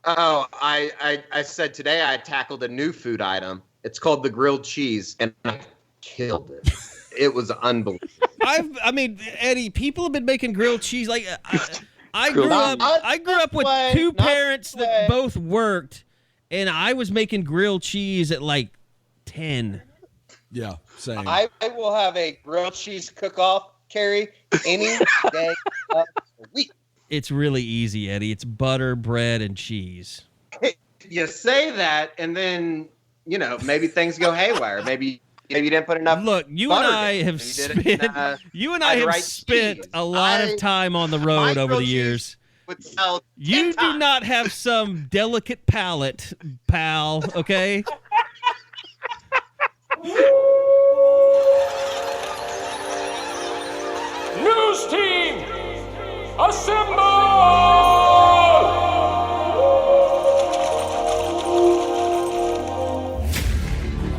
Oh, I said today I tackled a new food item. It's called the grilled cheese, and I killed it. It was unbelievable. I mean, Eddie, people have been making grilled cheese. Like I grew Grilled up. I grew up with two parents that both worked, and I was making grilled cheese at like 10. Yeah, same. I will have a grilled cheese cook-off, Carrie, any day of the week. It's really easy, Eddie. It's butter, bread, and cheese. You say that, and then maybe things go haywire. Maybe you didn't put enough. Look, you and I have spent a lot of time on the road over the years. You do not have some delicate palate, pal. Okay. News team, assemble!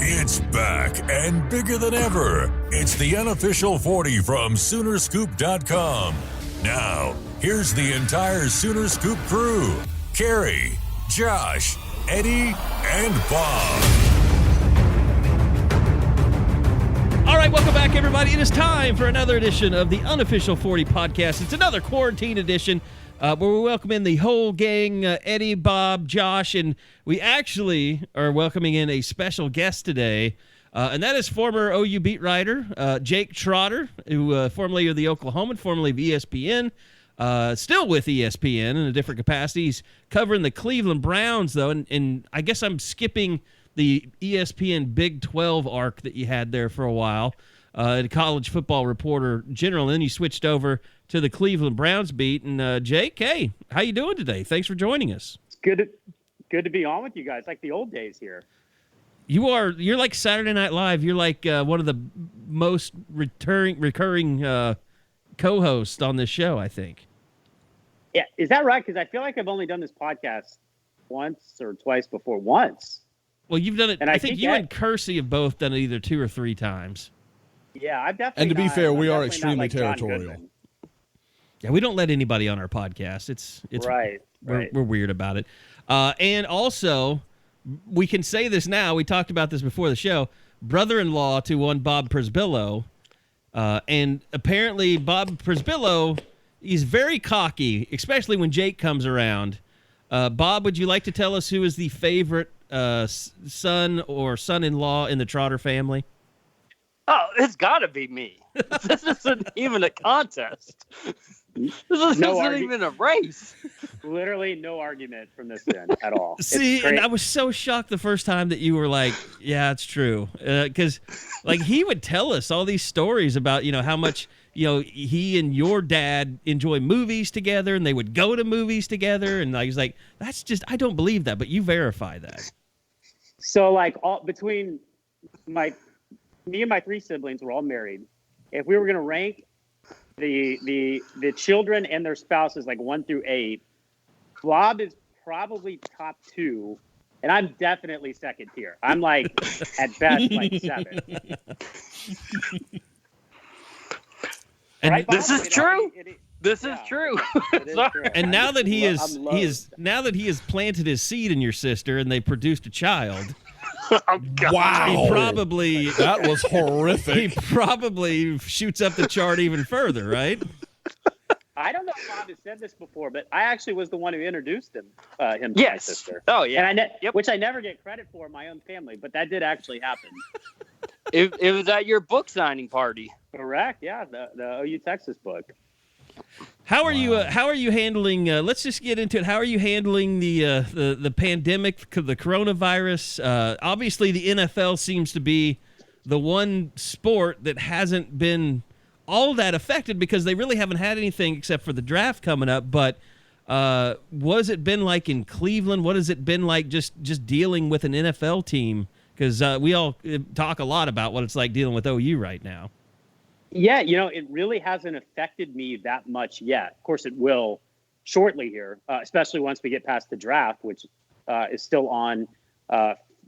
It's back and bigger than ever. It's the Unofficial 40 from Soonerscoop.com. Now, here's the entire Sooner Scoop crew. Carrie, Josh, Eddie, and Bob. All right, welcome back, everybody. It is time for another edition of the Unofficial 40 podcast. It's another quarantine edition where we welcome in the whole gang, Eddie, Bob, Josh, and we actually are welcoming in a special guest today, and that is former OU beat writer Jake Trotter, who formerly of the Oklahoman, formerly of ESPN, still with ESPN in a different capacity. He's covering the Cleveland Browns, though, and I guess I'm skipping the ESPN Big 12 arc that you had there for a while, a college football reporter general, and then you switched over to the Cleveland Browns beat. And Jake, hey, how you doing today? Thanks for joining us. It's good to be on with you guys, like the old days here. You're like Saturday Night Live. You're like one of the most recurring co-hosts on this show, I think. Yeah, is that right? Because I feel like I've only done this podcast once or twice before. Once. Well, you've done it. And I think you and Kersey have both done it either 2 or 3 times. Yeah, I've definitely. And to be fair, we are extremely like territorial. Yeah, we don't let anybody on our podcast. It's right. We're weird about it. And also, we can say this now. We talked about this before the show. Brother-in-law to one Bob Przbillo, and apparently Bob Przbillo, he's very cocky, especially when Jake comes around. Bob, would you like to tell us who is the favorite son or son-in-law in the Trotter family? Oh, it's got to be me. This isn't even a contest. This isn't even a race. Literally no argument from this end at all. See, and I was so shocked the first time that you were like, yeah, it's true. Because like he would tell us all these stories about, how much, he and your dad enjoy movies together and they would go to movies together. And I was like, that's just, I don't believe that, but you verify that. So like between me and my 3 siblings were all married. If we were going to rank the children and their spouses like 1 through 8, Bob is probably top 2, and I'm definitely second tier. I'm like at best like 7. And right, this is true. This is true. It is true. And now that he has planted his seed in your sister and they produced a child. Oh, God. Wow. That was horrific. He probably shoots up the chart even further, right? I don't know if Bob has said this before, but I actually was the one who introduced him to my sister. Oh, yeah. And which I never get credit for in my own family, but that did actually happen. It was at your book signing party. Correct. Yeah, the OU Texas book. How are you handling? Let's just get into it. How are you handling the pandemic, the coronavirus? Obviously, the NFL seems to be the one sport that hasn't been all that affected because they really haven't had anything except for the draft coming up. But what has it been like in Cleveland? What has it been like just dealing with an NFL team? Because we all talk a lot about what it's like dealing with OU right now. Yeah, it really hasn't affected me that much yet. Of course, it will shortly here, especially once we get past the draft, which is still on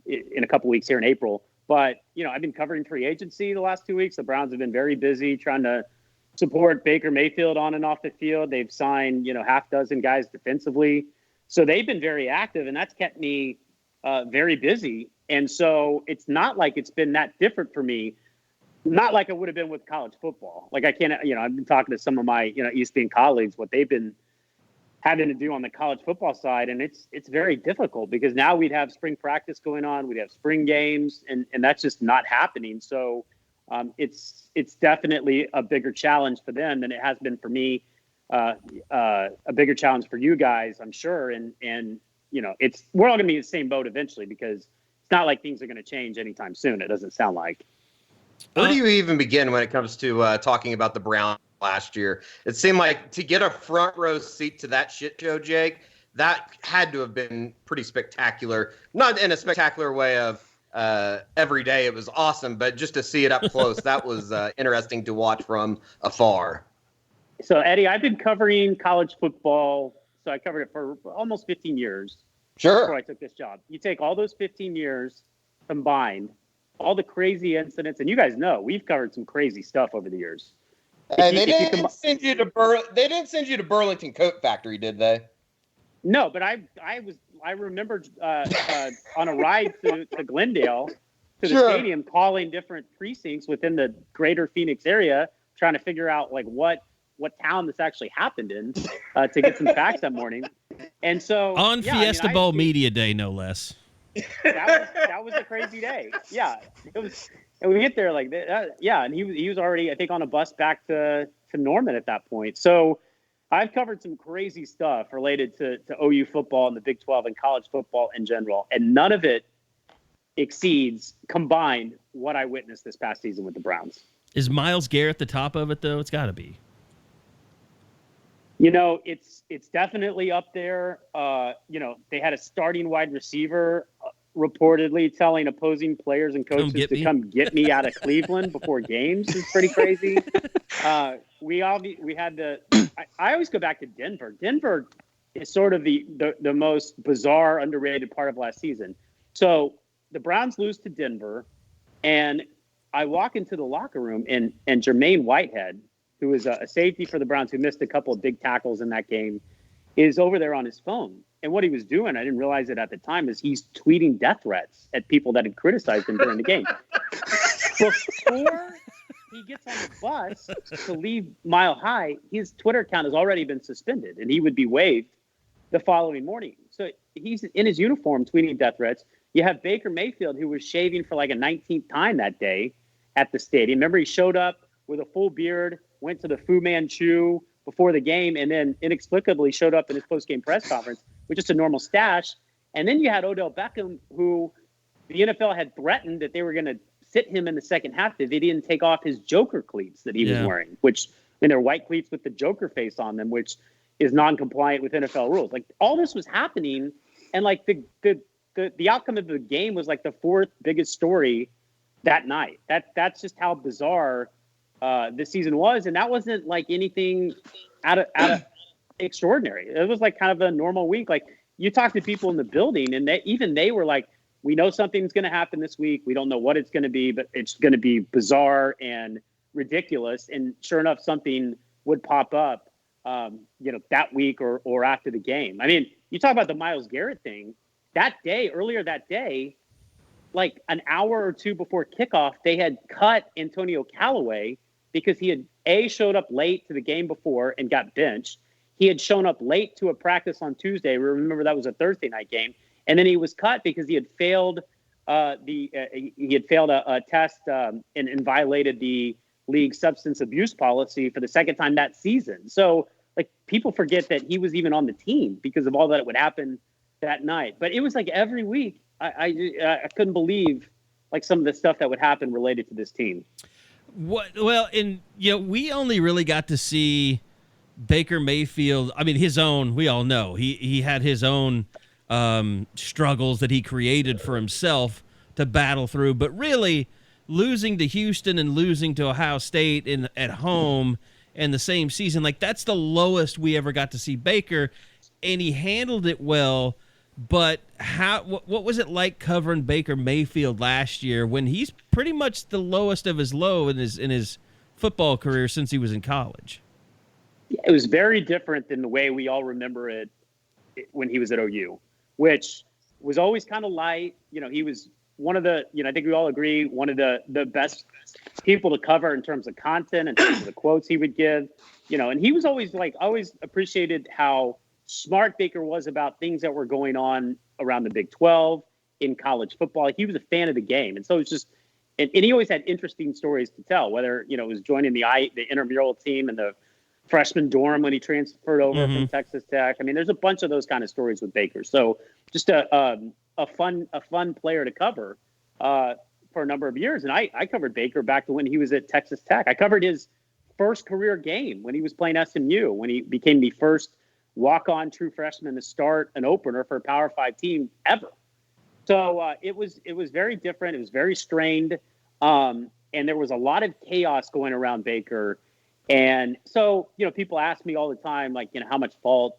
in a couple weeks here in April. But, I've been covering free agency the last 2 weeks. The Browns have been very busy trying to support Baker Mayfield on and off the field. They've signed, half dozen guys defensively. So they've been very active, and that's kept me very busy. And so it's not like it's been that different for me. Not like it would have been with college football. Like I can't, I've been talking to some of my, ESPN colleagues, what they've been having to do on the college football side. And it's very difficult because now we'd have spring practice going on. We'd have spring games and that's just not happening. So it's definitely a bigger challenge for them than it has been for me. A bigger challenge for you guys, I'm sure. And we're all going to be in the same boat eventually because it's not like things are going to change anytime soon. It doesn't sound like. Where do you even begin when it comes to talking about the Browns last year? It seemed like to get a front row seat to that shit show, Jake, that had to have been pretty spectacular. Not in a spectacular way of every day it was awesome, but just to see it up close, that was interesting to watch from afar. So, Eddie, I've been covering college football. So I covered it for almost 15 years. Sure. Before I took this job. You take all those 15 years combined, all the crazy incidents, and you guys know we've covered some crazy stuff over the years. They didn't send you to Burlington Coat Factory, did they? No, but I remember on a ride to Glendale to the stadium, calling different precincts within the greater Phoenix area, trying to figure out like what town this actually happened in to get some facts that morning. And so on Fiesta Bowl Media Day, no less. That was a crazy day. Yeah, it was, and we get there like that. Yeah, and he was already, I think, on a bus back to Norman at that point. So I've covered some crazy stuff related to OU football and the Big 12 and college football in general, and none of it exceeds combined what I witnessed this past season with the Browns. Is Myles Garrett the top of it though? It's got to be. It's definitely up there. They had a starting wide receiver reportedly telling opposing players and coaches to come get me out of Cleveland before games. It's pretty crazy. I always go back to Denver. Denver is sort of the most bizarre, underrated part of last season. So the Browns lose to Denver, and I walk into the locker room, and Jermaine Whitehead, who is a safety for the Browns, who missed a couple of big tackles in that game, is over there on his phone. And what he was doing, I didn't realize it at the time, is he's tweeting death threats at people that had criticized him during the game. Before he gets on the bus to leave Mile High, his Twitter account has already been suspended, and he would be waived the following morning. So he's in his uniform tweeting death threats. You have Baker Mayfield, who was shaving for like a 19th time that day at the stadium. Remember, he showed up with a full beard, went to the Fu Manchu before the game, and then inexplicably showed up in his post-game press conference with just a normal stash. And then you had Odell Beckham, who the NFL had threatened that they were going to sit him in the second half if he didn't take off his Joker cleats that he was wearing, which, and they're white cleats with the Joker face on them, which is non-compliant with NFL rules. Like, all this was happening, and like the outcome of the game was like the fourth biggest story that night. That's just how bizarre this season was, and that wasn't like anything out of extraordinary. It was like kind of a normal week. Like, you talk to people in the building, and they were like, we know something's going to happen this week. We don't know what it's going to be, but it's going to be bizarre and ridiculous. And sure enough, something would pop up, that week or after the game. I mean, you talk about the Myles Garrett thing. Earlier that day, like an hour or two before kickoff, they had cut Antonio Callaway because he had showed up late to the game before and got benched. He had shown up late to a practice on Tuesday. Remember, that was a Thursday night game. And then he was cut because he had failed a test and violated the league substance abuse policy for the second time that season. So, like, people forget that he was even on the team because of all that would happen that night. But it was like every week. I couldn't believe like some of the stuff that would happen related to this team. Well, and we only really got to see Baker Mayfield. I mean, his own. We all know he had his own struggles that he created for himself to battle through. But really, losing to Houston and losing to Ohio State at home in the same season, like, that's the lowest we ever got to see Baker, and he handled it well. But what was it like covering Baker Mayfield last year when he's pretty much the lowest of his low in his football career since he was in college? It was very different than the way we all remember it when he was at OU, which was always kind of light. He was one of the, I think we all agree, one of the best people to cover in terms of content, in terms of the quotes he would give, and he was always always appreciated how smart Baker was about things that were going on around the Big 12 in college football. He was a fan of the game. And so it's just, and he always had interesting stories to tell, whether, it was joining the intramural team and the freshman dorm when he transferred over from Texas Tech. I mean, there's a bunch of those kind of stories with Baker. So just a fun player to cover for a number of years. And I covered Baker back to when he was at Texas Tech. I covered his first career game when he was playing SMU, when he became the first walk-on true freshman to start an opener for a Power 5 team ever. So it was very different. It was very strained. And there was a lot of chaos going around Baker. And so, people ask me all the time, like, how much fault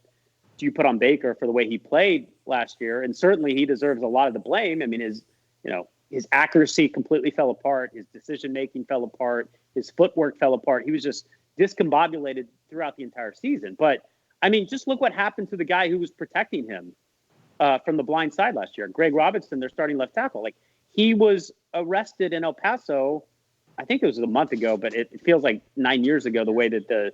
do you put on Baker for the way he played last year? And certainly he deserves a lot of the blame. I mean, his accuracy completely fell apart. His decision-making fell apart. His footwork fell apart. He was just discombobulated throughout the entire season. But, I mean, just look what happened to the guy who was protecting him from the blind side last year. Greg Robinson, their starting left tackle. Like, he was arrested in El Paso, I think it was a month ago, but it feels like 9 years ago, the way that the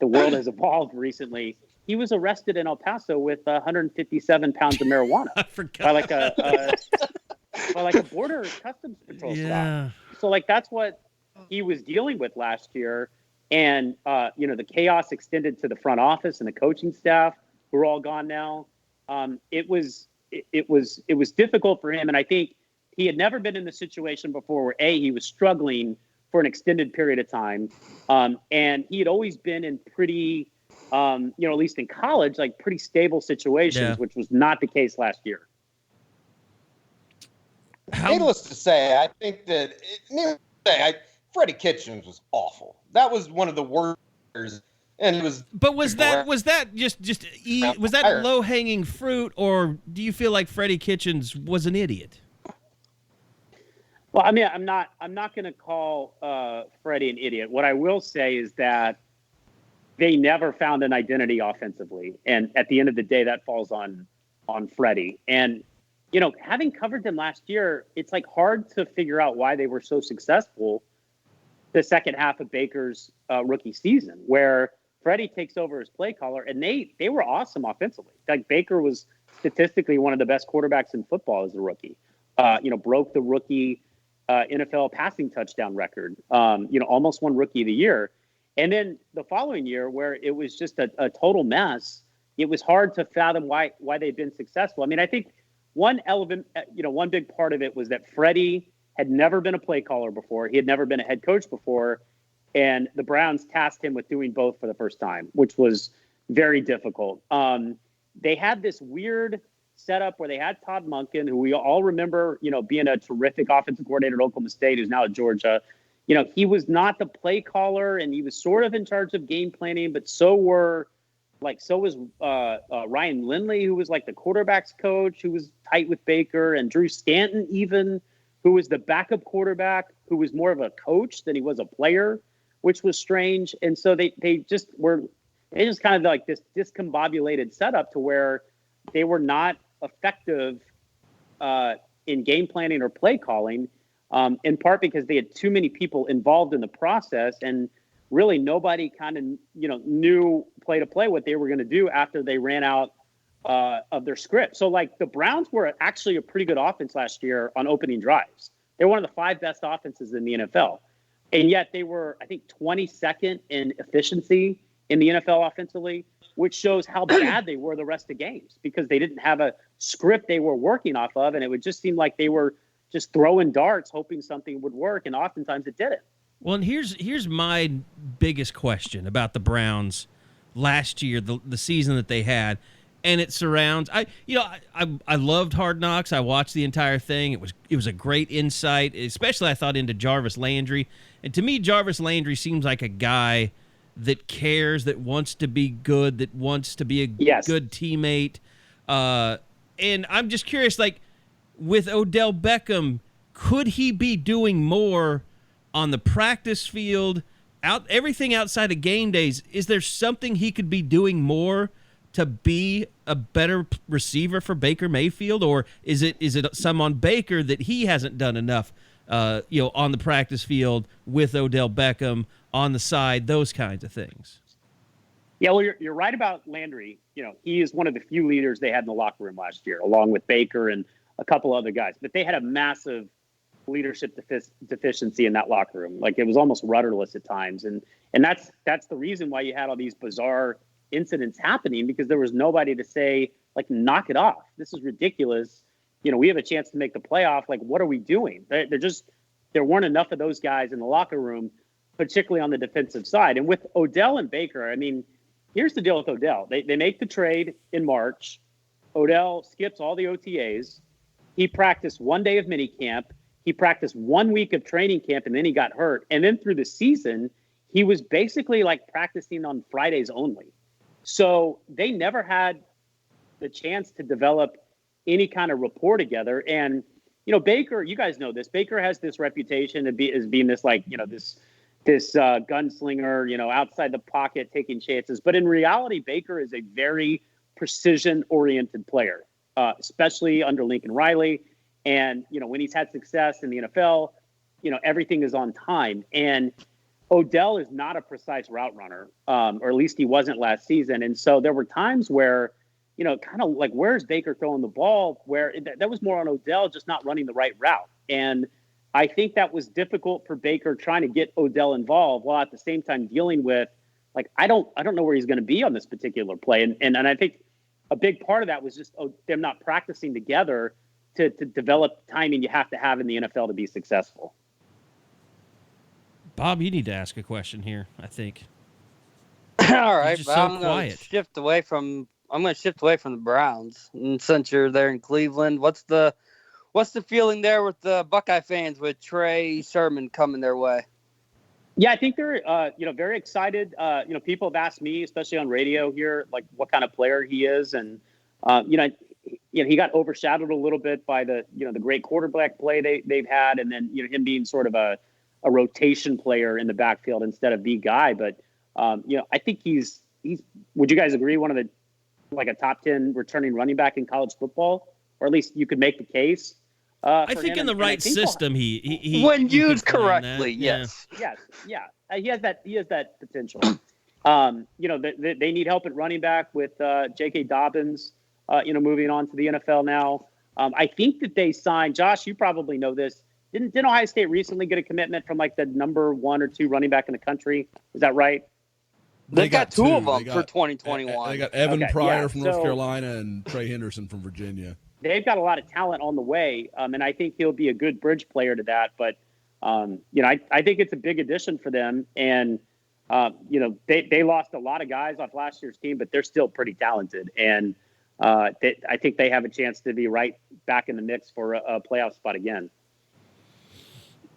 world has evolved recently. He was arrested in El Paso with 157 pounds of marijuana. I forgot. By like a border customs patrol stop. So that's what he was dealing with last year. And, the chaos extended to the front office and the coaching staff, who are all gone now. It was difficult for him. And I think he had never been in the situation before where he was struggling for an extended period of time. And he had always been in pretty, at least in college, pretty stable situations, which was not the case last year. Needless to say, I think that Freddie Kitchens was awful. That was one of the worst. And it was. But was that low hanging fruit, or do you feel like Freddie Kitchens was an idiot? Well, I mean, I'm not going to call Freddie an idiot. What I will say is that they never found an identity offensively, and at the end of the day, that falls on Freddie. And having covered them last year, it's hard to figure out why they were so successful the second half of Baker's rookie season, where Freddie takes over as play caller, and they were awesome offensively. Baker was statistically one of the best quarterbacks in football as a rookie. Broke the rookie NFL passing touchdown record. Almost won Rookie of the Year. And then the following year, where it was just a total mess, it was hard to fathom why they'd been successful. I mean, I think one element, one big part of it was that Freddie had never been a play caller before. He had never been a head coach before. And the Browns tasked him with doing both for the first time, which was very difficult. They had this weird setup where they had Todd Monken, who we all remember, being a terrific offensive coordinator at Oklahoma State, who's now at Georgia. He was not the play caller, and he was sort of in charge of game planning, but so was Ryan Lindley, who was the quarterback's coach, who was tight with Baker, and Drew Stanton even, who was the backup quarterback, who was more of a coach than he was a player, which was strange. And so they just kind of this discombobulated setup to where they were not effective in game planning or play calling, in part because they had too many people involved in the process, and really nobody kind of knew play to play what they were going to do after they ran out of their script. So the Browns were actually a pretty good offense last year on opening drives. They were one of the 5 best offenses in the NFL, and yet they were, I think, 22nd in efficiency in the NFL offensively, which shows how bad they were the rest of games, because they didn't have a script they were working off of, and it would just seem like they were just throwing darts hoping something would work, and oftentimes it didn't. Well, and here's my biggest question about the Browns last year, the season that they had, and it surrounds. I loved Hard Knocks. I watched the entire thing. It was a great insight, especially I thought into Jarvis Landry. And to me, Jarvis Landry seems like a guy that cares, that wants to be good, that wants to be a good teammate. And I'm just curious, with Odell Beckham, could he be doing more on the practice field, everything outside of game days? Is there something he could be doing more to be a better receiver for Baker Mayfield, or is it some on Baker that he hasn't done enough, on the practice field with Odell Beckham on the side, those kinds of things? Yeah, well, you're right about Landry. He is one of the few leaders they had in the locker room last year, along with Baker and a couple other guys. But they had a massive leadership deficiency in that locker room. Like, it was almost rudderless at times, and that's the reason why you had all these bizarre incidents happening, because there was nobody to say, like, knock it off. This is ridiculous. We have a chance to make the playoff. Like, what are we doing? There weren't enough of those guys in the locker room, particularly on the defensive side. And with Odell and Baker, I mean, here's the deal with Odell. They make the trade in March. Odell skips all the OTAs. He practiced 1 day of minicamp. He practiced 1 week of training camp, and then he got hurt. And then through the season, he was basically like practicing on Fridays only. So they never had the chance to develop any kind of rapport together. And, Baker, you guys know this. Baker has this reputation as being this, like, this gunslinger, outside the pocket, taking chances. But in reality, Baker is a very precision-oriented player, especially under Lincoln Riley. And, when he's had success in the NFL, everything is on time. And Odell is not a precise route runner, or at least he wasn't last season. And so there were times where, kind of like, where's Baker throwing the ball, where that was more on Odell just not running the right route. And I think that was difficult for Baker, trying to get Odell involved while at the same time dealing with, like, I don't know where he's going to be on this particular play. And I think a big part of that was just them not practicing together to develop timing you have to have in the NFL to be successful. Bob, you need to ask a question here, I think. All right, just but so I'm going to shift away from the Browns. And since you're there in Cleveland, what's the feeling there with the Buckeye fans with Trey Sermon coming their way? Yeah, I think they're very excited. People have asked me, especially on radio here, like, what kind of player he is, and he got overshadowed a little bit by the great quarterback play they've had, and then him being sort of a rotation player in the backfield instead of the guy. But I think he's. Would you guys agree, one of the, like, a top 10 returning running back in college football, or at least you could make the case? I think in the right system, he when used correctly, yes. Yes, yeah, he has that potential. They need help at running back with J.K. Dobbins. Moving on to the NFL now. I think that they signed, Josh, you probably know this. Didn't Ohio State recently get a commitment from, like, the number 1 or 2 running back in the country? Is that right? They got two of them for 2021. They got Evan Pryor from North Carolina and Trey Henderson from Virginia. They've got a lot of talent on the way, and I think he'll be a good bridge player to that. But, I think it's a big addition for them. And, they lost a lot of guys off last year's team, but they're still pretty talented. And I think they have a chance to be right back in the mix for a playoff spot again.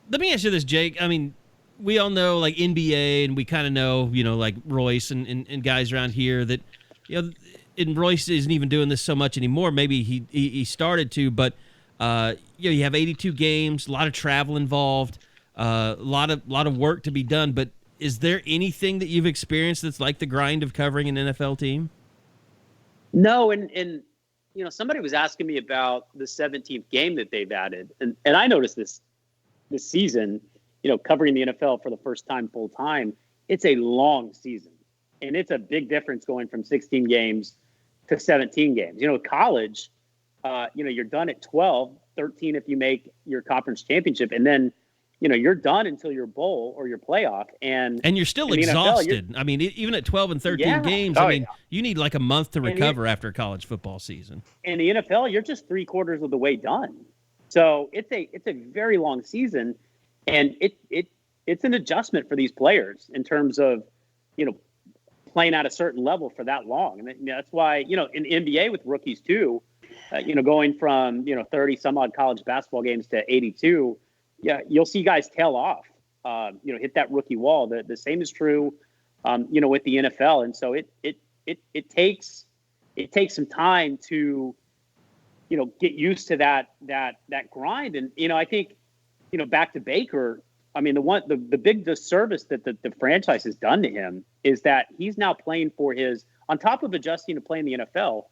Let me ask you this, Jake. I mean, we all know, like, NBA, and we kind of know, like Royce and guys around here that, and Royce isn't even doing this so much anymore. Maybe he started to, but you have 82 games, a lot of travel involved, a lot of work to be done. But is there anything that you've experienced that's like the grind of covering an NFL team? No, and somebody was asking me about the 17th game that they've added, and I noticed this season, covering the NFL for the first time full time. It's a long season, and it's a big difference going from 16 games to 17 games. College, you're done at 12, 13 if you make your conference championship, and then you're done until your bowl or your playoff, and you're still exhausted. I mean, even at 12 and 13 games, you need like a month to recover after a college football season. In the NFL, you're just 3/4 of the way done. So it's a very long season, and it's an adjustment for these players in terms of playing at a certain level for that long, and that's why in the NBA with rookies too, going from 30 some odd college basketball games to 82. Yeah, you'll see guys tail off, hit that rookie wall. The same is true, with the NFL. And so it takes some time to, get used to that grind. And, I think, back to Baker, I mean, the big disservice that the franchise has done to him is that he's now playing for his on top of adjusting to play in the NFL,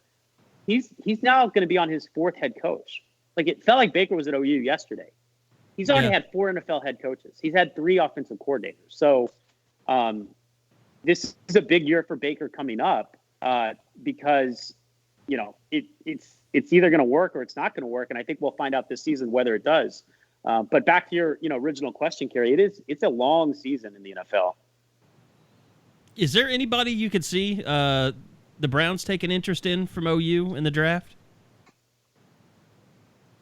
he's now going to be on his 4th head coach. Like, it felt like Baker was at OU yesterday. He's already had 4 NFL head coaches. He's had 3 offensive coordinators. So this is a big year for Baker coming up because, it's either going to work or it's not going to work. And I think we'll find out this season whether it does. But back to your original question, Kerry, it's a long season in the NFL. Is there anybody you could see the Browns take an interest in from OU in the draft?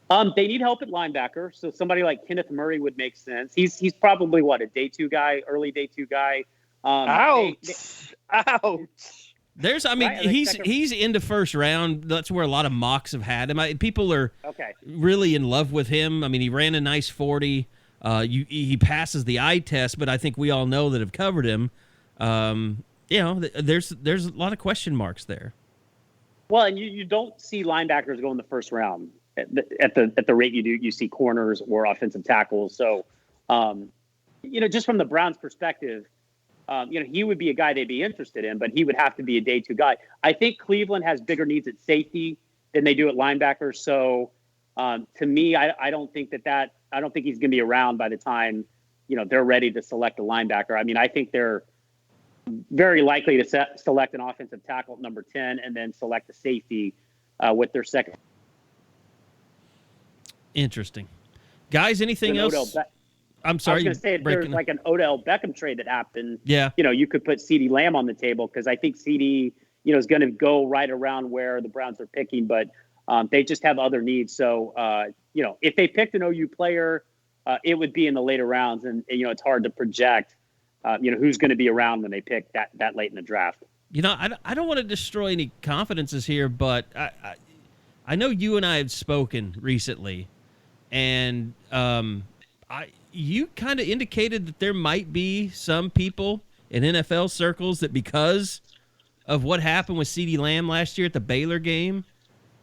They need help at linebacker, so somebody like Kenneth Murray would make sense. He's probably a day 2 guy, early day 2 guy. Ouch! There's, right? he's into first round. That's where a lot of mocks have had him. People are really in love with him. I mean, he ran a nice 40. He passes the eye test, but I think we all know that have covered him. There's a lot of question marks there. Well, and you don't see linebackers go in the first round at the rate you do. You see corners or offensive tackles. So, just from the Browns' perspective, he would be a guy they'd be interested in, but he would have to be a day 2 guy. I think Cleveland has bigger needs at safety than they do at linebacker. So, to me, I don't think I don't think he's going to be around by the time, they're ready to select a linebacker. I mean, I think they're very likely to select an offensive tackle at number 10 and then select a safety with their second. Interesting. Guys, anything else? I'm sorry. I was going to say, if there's like an Odell Beckham trade that happened, yeah, you could put CeeDee Lamb on the table because I think CeeDee, is going to go right around where the Browns are picking, but they just have other needs. So, if they picked an OU player, it would be in the later rounds, and it's hard to project, who's going to be around when they pick that late in the draft. I don't want to destroy any confidences here, but I know you and I have spoken recently, and you kind of indicated that there might be some people in NFL circles that because of what happened with CeeDee Lamb last year at the Baylor game,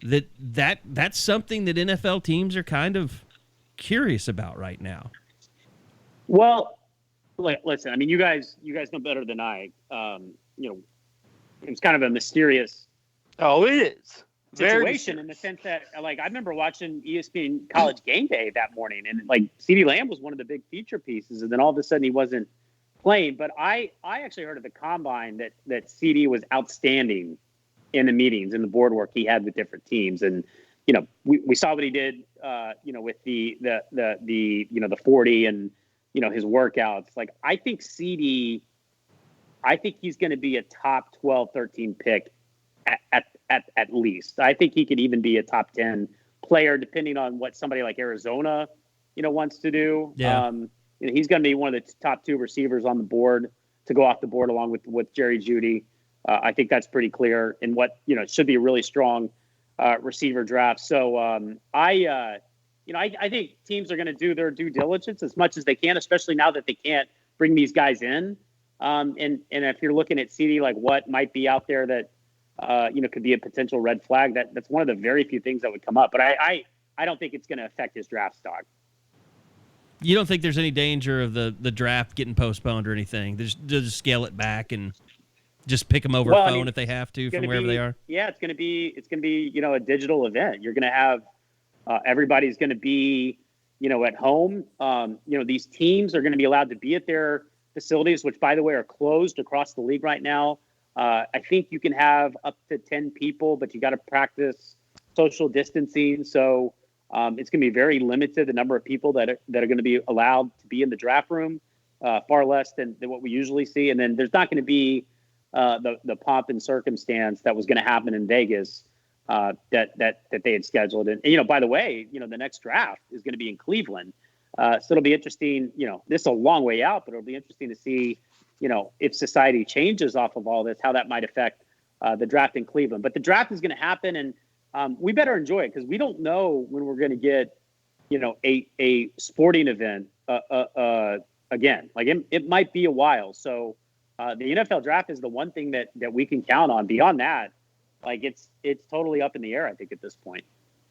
that's something that NFL teams are kind of curious about right now. Well, listen, I mean, you guys know better than I. It's kind of a mysterious. Oh, it is. Situation in the sense that, I remember watching ESPN College Game Day that morning, and CeeDee Lamb was one of the big feature pieces, and then all of a sudden he wasn't playing. But I actually heard at the combine that CeeDee was outstanding in the meetings and the board work he had with different teams, and we saw what he did, with the 40 and his workouts. I think CeeDee, he's going to be a top 12, 13 pick at least. I think he could even be a top 10 player, depending on what somebody like Arizona, wants to do. Yeah. He's going to be one of the top 2 receivers on the board to go off the board along with Jerry Jeudy. I think that's pretty clear in what, should be a really strong receiver draft. So I think teams are going to do their due diligence as much as they can, especially now that they can't bring these guys in. And if you're looking at CeeDee, what might be out there that, could be a potential red flag. That's one of the very few things that would come up. But I don't think it's going to affect his draft stock. You don't think there's any danger of the draft getting postponed or anything? They'll just scale it back and just pick them over phone if they have to from wherever they are? Yeah, it's going to be a digital event. You're going to have everybody's going to be, at home. These teams are going to be allowed to be at their facilities, which, by the way, are closed across the league right now. I think you can have up to 10 people, but you got to practice social distancing. So it's going to be very limited, the number of people that are going to be allowed to be in the draft room, far less than what we usually see. And then there's not going to be the pomp and circumstance that was going to happen in Vegas that they had scheduled. And by the way, the next draft is going to be in Cleveland. So it'll be interesting. This is a long way out, but it'll be interesting to see, if society changes off of all this, how that might affect the draft in Cleveland. But the draft is going to happen, and we better enjoy it because we don't know when we're going to get, a sporting event again. It might be a while. So the NFL draft is the one thing that we can count on. Beyond that, it's totally up in the air, I think, at this point.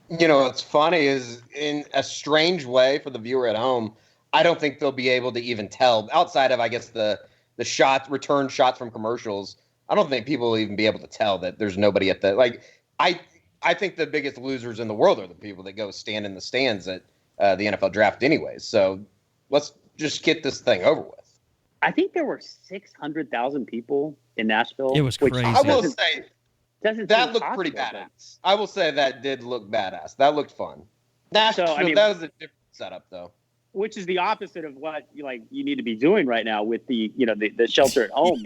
What's funny is, in a strange way for the viewer at home, I don't think they'll be able to even tell, outside of, I guess, the return shots from commercials. I don't think people will even be able to tell that there's nobody at the like. I think the biggest losers in the world are the people that go stand in the stands at the NFL draft, anyways. So let's just get this thing over with. I think there were 600,000 people in Nashville. It was crazy. I will say that looked pretty badass. I will say that did look badass. That looked fun. Nashville, that was a different setup, though. Which is the opposite of what you need to be doing right now with the the shelter at home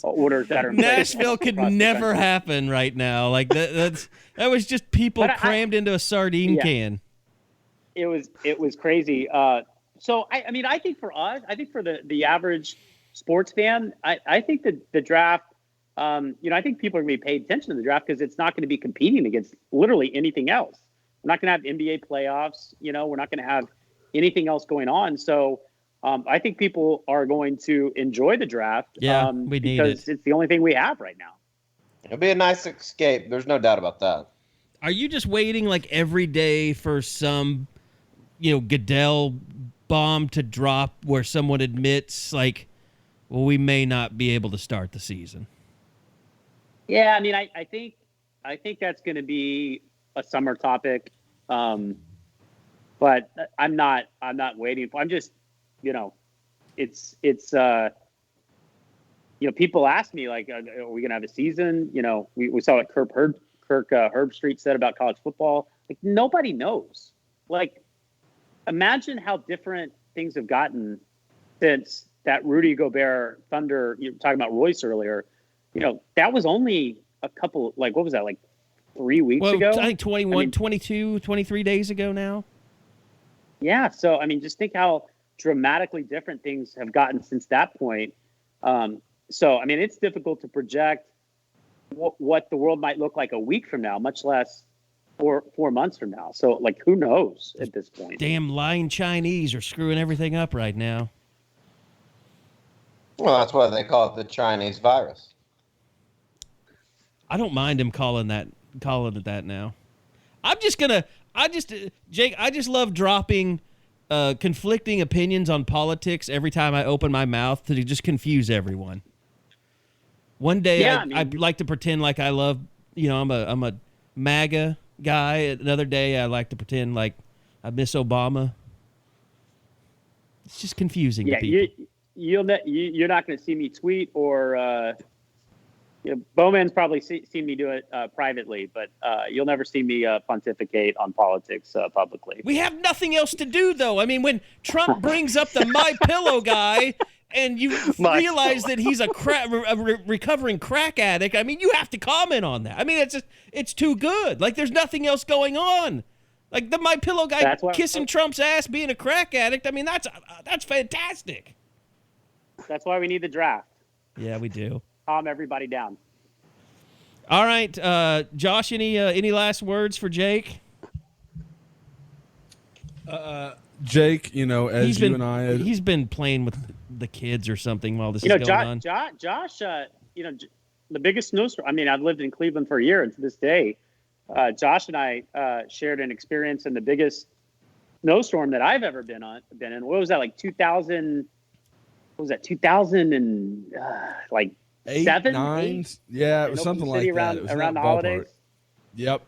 orders that are in place. Nashville could never happen right now. Like that was just people crammed into a sardine can. It was crazy. So I think for us, I think for the average sports fan, I think that the draft, I think people are going to be paying attention to the draft because it's not going to be competing against literally anything else. We're not going to have NBA playoffs. We're not going to have anything else going on. So I think people are going to enjoy the draft. Yeah, we need because it's the only thing we have right now. It'll be a nice escape. There's no doubt about that. Are you just waiting like every day for some, Goodell bomb to drop where someone admits like, well, we may not be able to start the season? Yeah, I think that's going to be a summer topic. But I'm not waiting for. I'm just, people ask me like, are we gonna have a season? We saw what Kirk Herbstreit said about college football. Like nobody knows. Like, imagine how different things have gotten since that Rudy Gobert Thunder. You were talking about Royce earlier. That was only a couple. Like, what was that? Like 3 weeks ago? I think 21, 22, 23 days ago now. Yeah. So, just think how dramatically different things have gotten since that point. It's difficult to project what the world might look like a week from now, much less 4 months from now. So, who knows at this point? Damn lying Chinese are screwing everything up right now. Well, that's why they call it the Chinese virus. I don't mind him calling it that now. Jake, I just love dropping conflicting opinions on politics every time I open my mouth to just confuse everyone. One day I'd like to pretend like I love, I'm a MAGA guy. Another day I like to pretend like I miss Obama. It's just confusing to people. You're not going to see me tweet or Bowman's probably seen me do it privately, but you'll never see me pontificate on politics publicly. We have nothing else to do, though. When Trump brings up the My Pillow guy and you realize that he's a recovering crack addict, you have to comment on that. It's too good. Like, there's nothing else going on. Like, the My Pillow guy kissing Trump's ass being a crack addict, that's fantastic. That's why we need the draft. Yeah, we do. Calm everybody down. All right, Josh. Any last words for Jake? Jake, he's been playing with the kids or something while this is going on. Josh, the biggest snowstorm. I've lived in Cleveland for a year, and to this day, Josh and I shared an experience in the biggest snowstorm that I've ever been in. What was that, like 2000? What was that, 2000 and 7, 9? Yeah, it was something like that. It was around the holidays. Yep,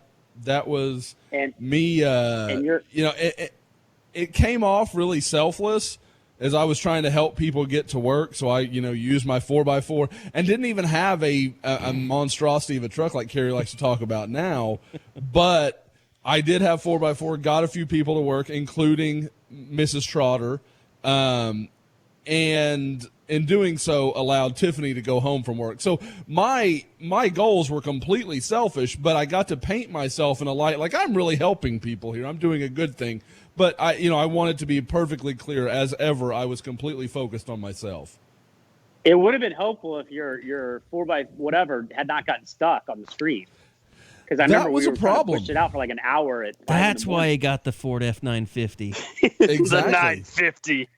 that was me. And you're, it came off really selfless as I was trying to help people get to work. So I, used my 4x4 and didn't even have a monstrosity of a truck like Kerry likes to talk about now. But I did have 4x4, got a few people to work, including Mrs. Trotter. And in doing so, allowed Tiffany to go home from work. So my goals were completely selfish, but I got to paint myself in a light like I'm really helping people here. I'm doing a good thing. But I wanted to be perfectly clear, as ever, I was completely focused on myself. It would have been helpful if your 4x whatever had not gotten stuck on the street. Because I remember we were trying to push it out for like an hour. That's why he got the Ford F-950. Exactly. The 950.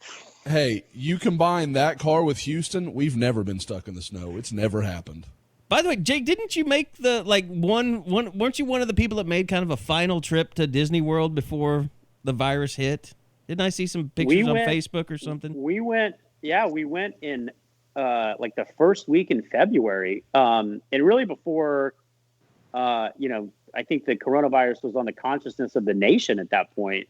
Hey, you combine that car with Houston, we've never been stuck in the snow. It's never happened. By the way, Jake, didn't you make weren't you one of the people that made kind of a final trip to Disney World before the virus hit? Didn't I see some pictures on Facebook or something? We went in like the first week in February, and really before, I think the coronavirus was on the consciousness of the nation at that point.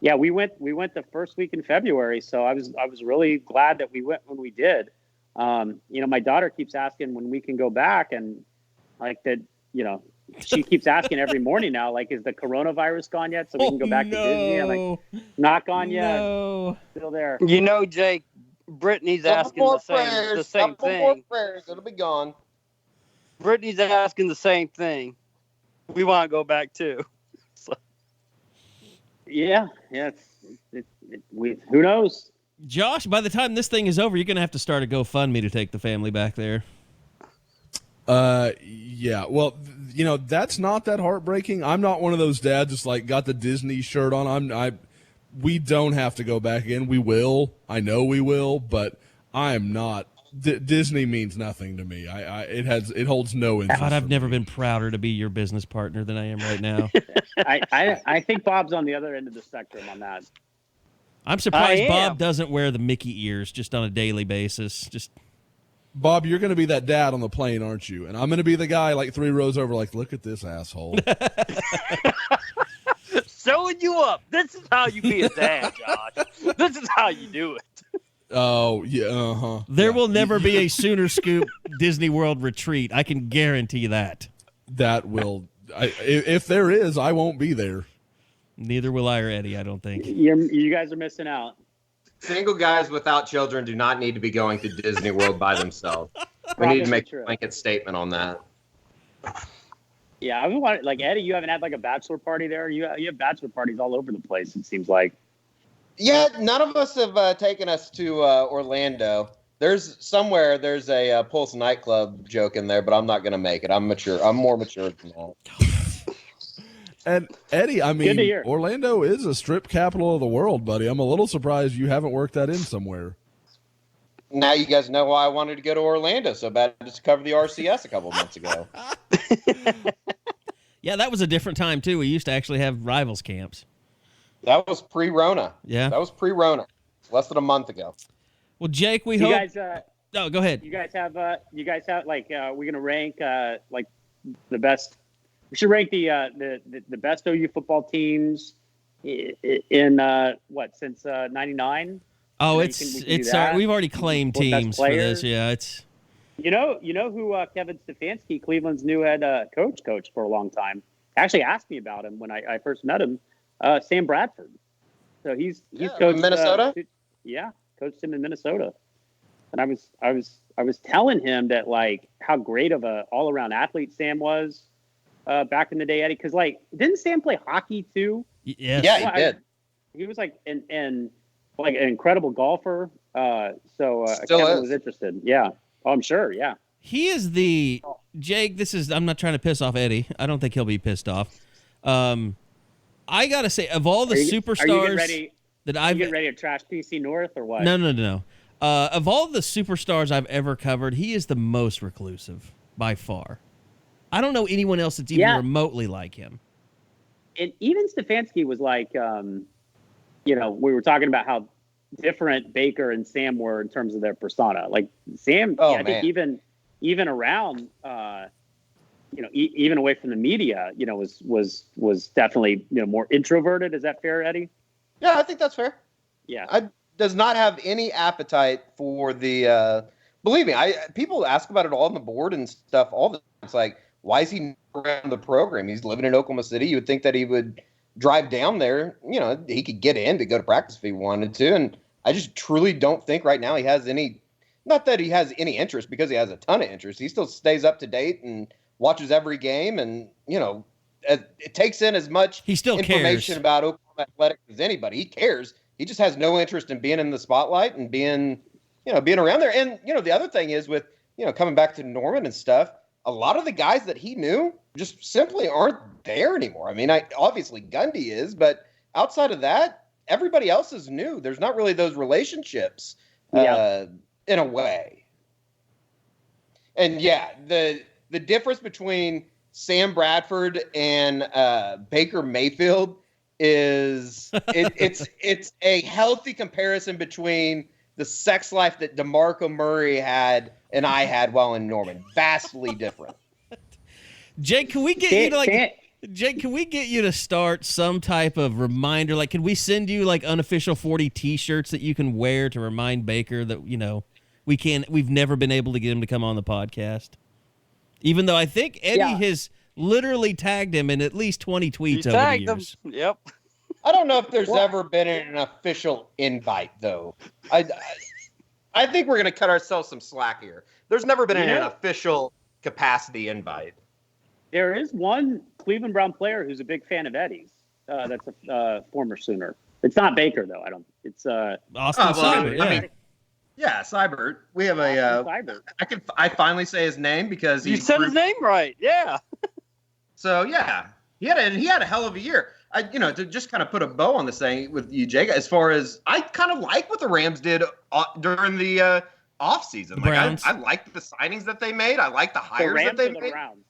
Yeah, we went the first week in February, so I was really glad that we went when we did. My daughter keeps asking when we can go back, and like that, she keeps asking every morning now, like, is the coronavirus gone yet? So we can go back to Disney. I'm like, not gone yet. No. Still there. Jake, Brittany's asking the same thing. More prayers, it'll be gone. Brittany's asking the same thing. We want to go back too. So. Yeah. Who knows? Josh, by the time this thing is over, you're going to have to start a GoFundMe to take the family back there. Yeah. Well, that's not that heartbreaking. I'm not one of those dads that's like got the Disney shirt on. We don't have to go back in. We will. I know we will, but I am not. Disney means nothing to me. It holds no interest. God, I've never been prouder to be your business partner than I am right now. I think Bob's on the other end of the spectrum on that. I'm surprised Bob doesn't wear the Mickey ears just on a daily basis. Bob, you're going to be that dad on the plane, aren't you? And I'm going to be the guy like 3 rows over, like, look at this asshole. Showing you up. This is how you be a dad, Josh. This is how you do it. Oh, yeah, uh-huh. There will never be a Sooner Scoop Disney World retreat. I can guarantee that. That will. If there is, I won't be there. Neither will I or Eddie, I don't think. You guys are missing out. Single guys without children do not need to be going to Disney World by themselves. We need to make a blanket statement on that. Yeah, I would want, like, Eddie, you haven't had like a bachelor party there. You have bachelor parties all over the place, it seems like. Yeah, none of us have taken us to Orlando. There's a Pulse nightclub joke in there, but I'm not going to make it. I'm mature. I'm more mature than that. And Eddie, I mean, Orlando is a strip capital of the world, buddy. I'm a little surprised you haven't worked that in somewhere. Now you guys know why I wanted to go to Orlando so bad, just to cover the RCS a couple months ago. Yeah, that was a different time, too. We used to actually have rivals camps. That was pre-Rona. Yeah. That was pre-Rona. Less than a month ago. Well, Jake, we you hope... guys, oh, go ahead. You guys have like, we're going to rank, like, the best... We should rank the best OU football teams in since 99? Oh, we've already claimed teams for this. Yeah, it's... You know who Kevin Stefanski, Cleveland's new head coached for a long time. Actually asked me about him when I first met him. Sam Bradford. So he's coached Minnesota. Coached him in Minnesota. And I was telling him that, like, how great of a all around athlete Sam was back in the day, Eddie. Because, like, didn't Sam play hockey too? Yes. Yeah, he did. He was like an incredible golfer. So Still Kevin is. was interested. Yeah. Oh, I'm sure. Yeah. He is Jake, I'm not trying to piss off Eddie. I don't think he'll be pissed off. I got to say, of all the superstars that I've... Are you getting ready to trash PC North or what? No. Of all the superstars I've ever covered, he is the most reclusive by far. I don't know anyone else that's even remotely like him. And even Stefanski was like, we were talking about how different Baker and Sam were in terms of their persona. Like Sam, I think even around, even away from the media, was definitely more introverted. Is that fair, Eddie? Yeah, I think that's fair. Yeah, does not have any appetite for the. Believe me, people ask about it all on the board and stuff. It's like, why is he around the program? He's living in Oklahoma City. You would think that he would drive down there. He could get in to go to practice if he wanted to. And I just truly don't think right now he has any. Not that he has any interest, because he has a ton of interest. He still stays up to date and watches every game, and it takes in as much information about Oklahoma athletics as anybody. He cares. He just has no interest in being in the spotlight and being around there. And the other thing is with coming back to Norman and stuff, a lot of the guys that he knew just simply aren't there anymore. I mean, obviously Gundy is, but outside of that, everybody else is new. There's not really those relationships in a way. And the difference between Sam Bradford and Baker Mayfield is it's a healthy comparison between the sex life that DeMarco Murray had and I had while in Norman. Vastly different. Jake, can we get you to Jake, can we get you to start some type of reminder? Like, can we send you like unofficial 40 T-shirts that you can wear to remind Baker that we've never been able to get him to come on the podcast? Even though I think Eddie has literally tagged him in at least 20 tweets over the years. Yep. I don't know if there's ever been an official invite though. I think we're gonna cut ourselves some slack here. There's never been an official capacity invite. There is one Cleveland Brown player who's a big fan of Eddie's. That's a former Sooner. It's not Baker though. It's Austin Seibert. Seibert. We have a. I finally say his name because you said his name right. Yeah. So yeah, he had a hell of a year. To just kind of put a bow on this thing with you, Jake. As far as I kind of like what the Rams did during the offseason. Like I liked the signings that they made. I like the hires that they made. Browns.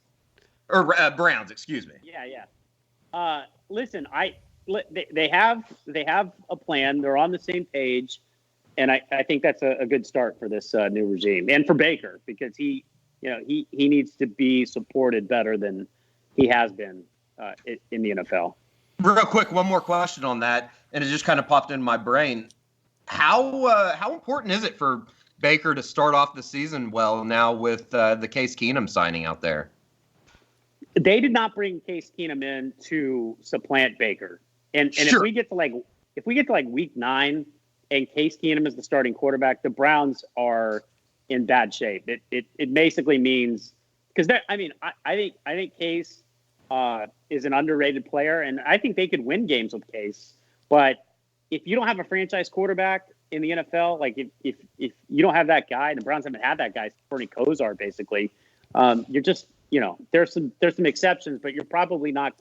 Or Browns, excuse me. Yeah. Listen, they have a plan. They're on the same page, and I think that's a good start for this new regime and for Baker because he needs to be supported better than he has been in the NFL. Real quick, one more question on that, and it just kind of popped in my brain. How important is it for Baker to start off the season well now with the Case Keenum signing out there? They did not bring Case Keenum in to supplant Baker, and sure. if we get to week 9 and Case Keenum is the starting quarterback, the Browns are in bad shape. It basically means because I think Case is an underrated player, and I think they could win games with Case. But if you don't have a franchise quarterback in the NFL, like if you don't have that guy, and the Browns haven't had that guy, Bernie Kosar, basically, you're just. There's some exceptions, but you're probably not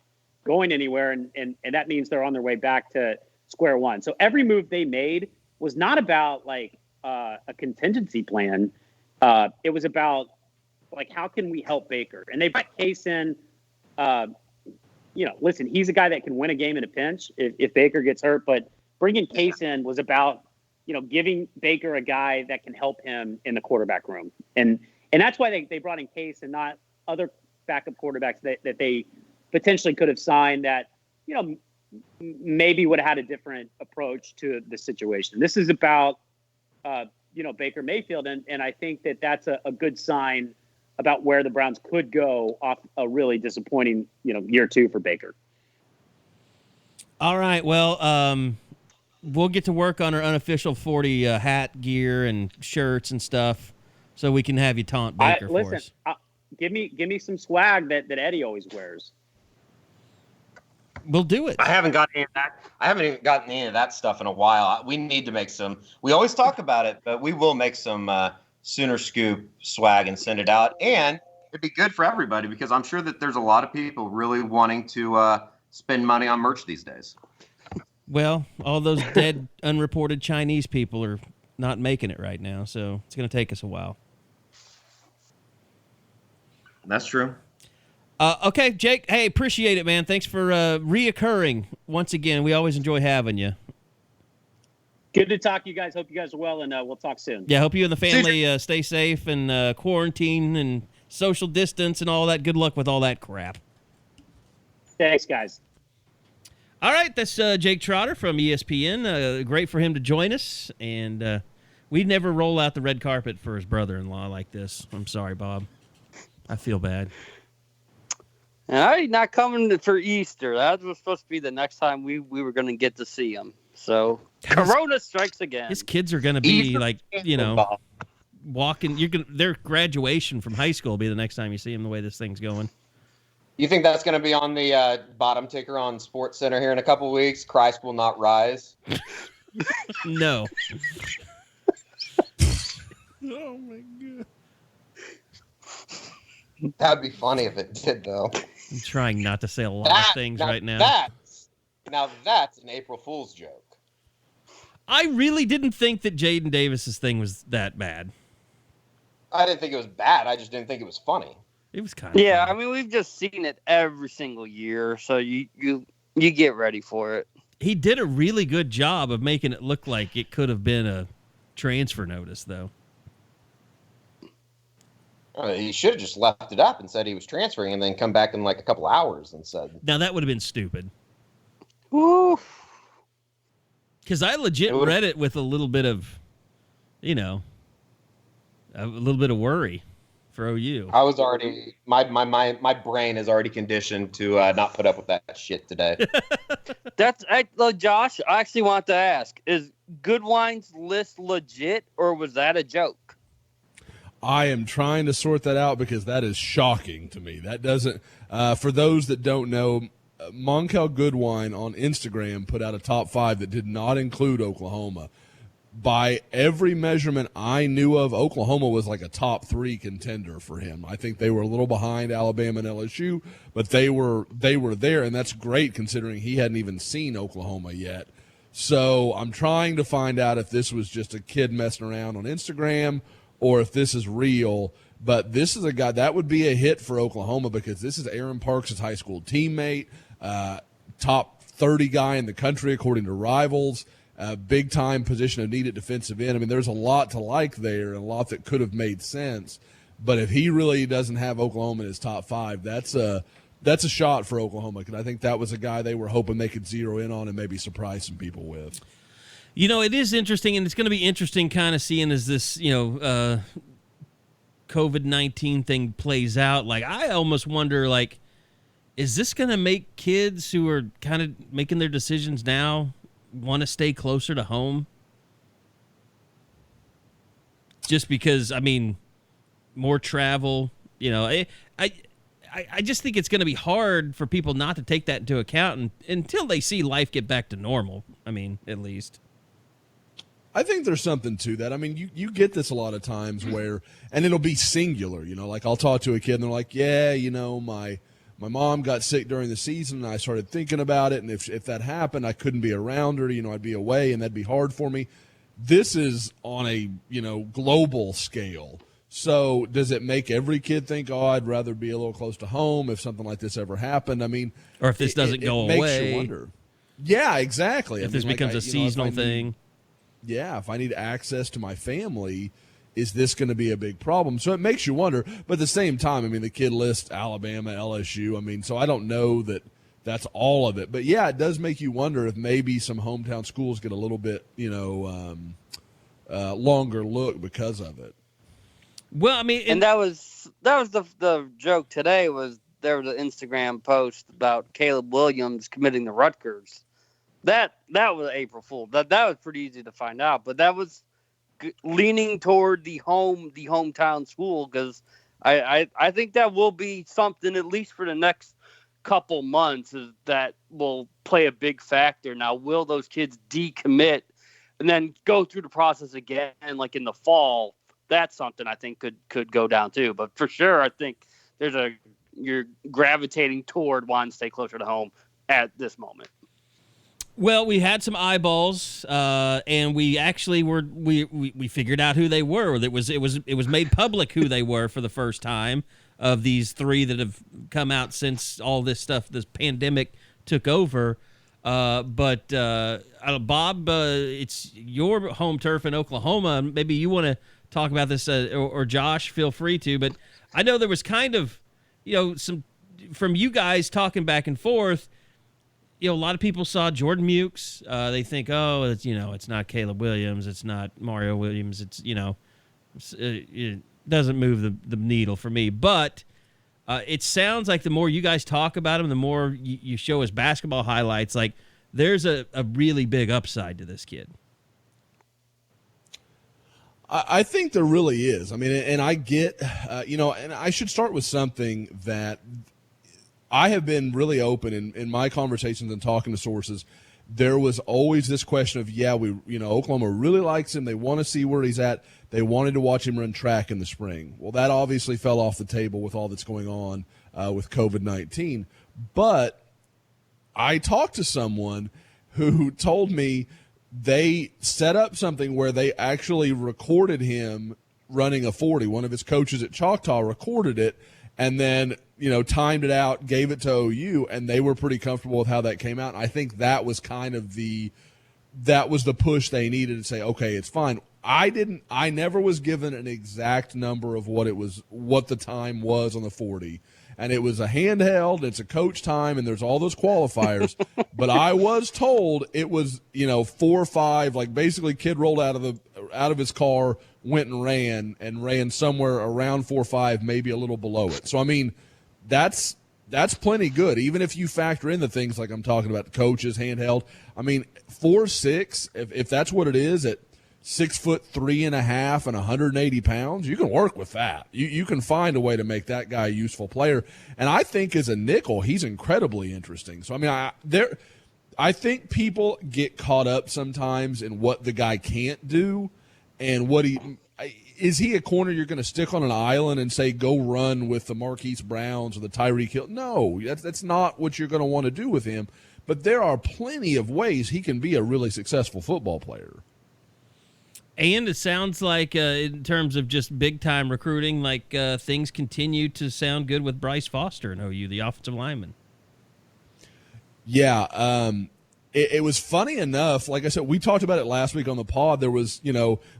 going anywhere, and that means they're on their way back to square one. So every move they made was not about like a contingency plan. It was about like how can we help Baker? And they brought Case in. Listen, he's a guy that can win a game in a pinch if Baker gets hurt. But bringing Case in was about giving Baker a guy that can help him in the quarterback room, and that's why they brought in Case and not other backup quarterbacks that they potentially could have signed that, maybe would have had a different approach to the situation. This is about, Baker Mayfield. And I think that that's a good sign about where the Browns could go off a really disappointing, year 2 for Baker. All right. Well, we'll get to work on our unofficial 40 hat gear and shirts and stuff so we can have you taunt Baker for us. Give me some swag that Eddie always wears. We'll do it. I haven't gotten any of that. I haven't even gotten any of that stuff in a while. We need to make some. We always talk about it, but we will make some Sooner Scoop swag and send it out. And it'd be good for everybody because I'm sure that there's a lot of people really wanting to spend money on merch these days. Well, all those dead, unreported Chinese people are not making it right now, so it's going to take us a while. That's true. Okay, Jake. Hey, appreciate it, man. Thanks for reoccurring once again. We always enjoy having you. Good to talk to you guys. Hope you guys are well, and we'll talk soon. Yeah, hope you and the family stay safe and quarantine and social distance and all that. Good luck with all that crap. Thanks, guys. All right, that's Jake Trotter from ESPN. Great for him to join us, and we'd never roll out the red carpet for his brother-in-law like this. I'm sorry, Bob. I feel bad. And I'm not coming for Easter. That was supposed to be the next time we were going to get to see him. So Corona strikes again. His kids are going to be walking. Their graduation from high school will be the next time you see him. The way this thing's going. You think that's going to be on the bottom ticker on Sports Center here in a couple of weeks? Christ will not rise. No. Oh my god. That'd be funny if it did, though. I'm trying not to say a lot of things right now. That's an April Fool's joke. I really didn't think that Jaden Davis's thing was that bad. I didn't think it was bad. I just didn't think it was funny. It was kind of funny. I mean, we've just seen it every single year, so you get ready for it. He did a really good job of making it look like it could have been transfer notice, though. He should have just left it up and said he was transferring, and then come back in like a couple hours and said. Now that would have been stupid. Woo. Because I legit read it with a little bit of, a little bit of worry for OU. I was already my brain is already conditioned to not put up with that shit today. Josh, I actually want to ask: is Goodwine's list legit, or was that a joke? I am trying to sort that out because that is shocking to me. That doesn't. For those that don't know, Monkel Goodwine on Instagram put out a top 5 that did not include Oklahoma. By every measurement I knew of, Oklahoma was like a top 3 contender for him. I think they were a little behind Alabama and LSU, but they were there, and that's great considering he hadn't even seen Oklahoma yet. So I'm trying to find out if this was just a kid messing around on Instagram or if this is real. But this is a guy that would be a hit for Oklahoma because this is Aaron Parks' high school teammate, top 30 guy in the country according to Rivals. Big-time position of needed defensive end. I mean, there's a lot to like there and a lot that could have made sense. But if he really doesn't have Oklahoma in his top 5, that's a shot for Oklahoma because I think that was a guy they were hoping they could zero in on and maybe surprise some people with. It is interesting, and it's going to be interesting kind of seeing as this, COVID-19 thing plays out. Like, I almost wonder, like, is this going to make kids who are kind of making their decisions now want to stay closer to home? Just because, I mean, more travel, I just think it's going to be hard for people not to take that into account until they see life get back to normal. I mean, at least. I think there's something to that. I mean, you get this a lot of times where, and it'll be singular, like I'll talk to a kid and they're like, yeah, my mom got sick during the season and I started thinking about it. And if that happened, I couldn't be around her, I'd be away and that'd be hard for me. This is on a, global scale. So does it make every kid think, oh, I'd rather be a little close to home if something like this ever happened? I mean, or if this doesn't go away. It makes you wonder. Yeah, exactly. If this becomes a seasonal thing. Yeah, if I need access to my family, is this going to be a big problem? So it makes you wonder. But at the same time, I mean, the kid lists Alabama, LSU. I mean, so I don't know that that's all of it. But, yeah, it does make you wonder if maybe some hometown schools get a little bit, longer look because of it. Well, I mean, and that was the joke today. Was there was an Instagram post about Caleb Williams committing to Rutgers. That was April Fool. That was pretty easy to find out, but that was leaning toward the hometown school because I think that will be something at least for the next couple months that will play a big factor. Now, will those kids decommit and then go through the process again, like in the fall? That's something I think could go down too. But for sure, I think you're gravitating toward wanting to stay closer to home at this moment. Well, we had some eyeballs, and we actually we figured out who they were. It was made public who they were for the first time of these 3 that have come out since all this pandemic took over. But Bob, it's your home turf in Oklahoma. Maybe you want to talk about this, or Josh, feel free to. But I know there was kind of, some from you guys talking back and forth. A lot of people saw Jordan Mukes. They think, oh, it's not Caleb Williams. It's not Mario Williams. It doesn't move the needle for me. But it sounds like the more you guys talk about him, the more you show us basketball highlights. Like, there's a really big upside to this kid. I think there really is. I mean, and I get, and I should start with something that I have been really open in my conversations and talking to sources. There was always this question of, Oklahoma really likes him. They want to see where he's at. They wanted to watch him run track in the spring. Well, that obviously fell off the table with all that's going on with COVID-19. But I talked to someone who told me they set up something where they actually recorded him running a 40. One of his coaches at Choctaw recorded it and then, timed it out, gave it to OU, and they were pretty comfortable with how that came out. I think that was kind of the that was the push they needed to say, okay, it's fine. I never was given an exact number of what the time was on the 40. And it was a handheld, it's a coach time, and there's all those qualifiers. But I was told it was, 4 or 5, like basically kid rolled out of his car, went and ran somewhere around 4 or 5, maybe a little below it. So I mean, that's plenty good, even if you factor in the things like I'm talking about, coaches, handheld. I mean, 4.6, if that's what it is at 6'3.5" and 180 pounds, you can work with that. You can find a way to make that guy a useful player. And I think as a nickel, he's incredibly interesting. So I mean, I think people get caught up sometimes in what the guy can't do, and is he a corner you're going to stick on an island and say go run with the Marquise Browns or the Tyreek Hill? No, that's not what you're going to want to do with him. But there are plenty of ways he can be a really successful football player. And it sounds like, in terms of just big-time recruiting, like things continue to sound good with Bryce Foster in OU, the offensive lineman. Yeah, it was funny enough. Like I said, we talked about it last week on the pod. There was,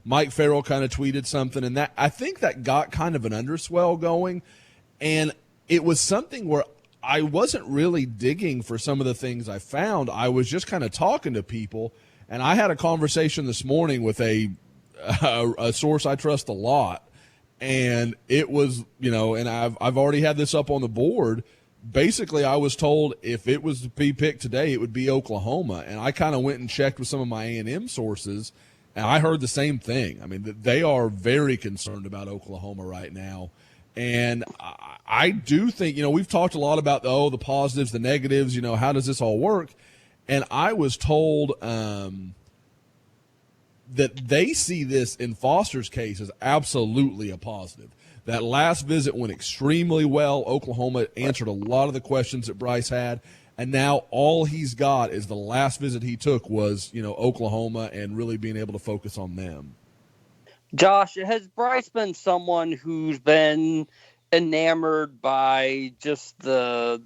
Mike Farrell kind of tweeted something, and I think that got kind of an underswell going. And it was something where I wasn't really digging for some of the things I found. I was just kind of talking to people. And I had a conversation this morning with a source I trust a lot, and it was, and I've already had this up on the board. Basically, I was told if it was to be picked today, it would be Oklahoma, and I kind of went and checked with some of my A&M sources, and I heard the same thing. I mean, they are very concerned about Oklahoma right now, and I do think, we've talked a lot about the positives, the negatives, how does this all work? And I was told that they see this in Foster's case as absolutely a positive. That last visit went extremely well. Oklahoma answered a lot of the questions that Bryce had. And now all he's got is the last visit he took was, Oklahoma, and really being able to focus on them. Josh, has Bryce been someone who's been enamored by just the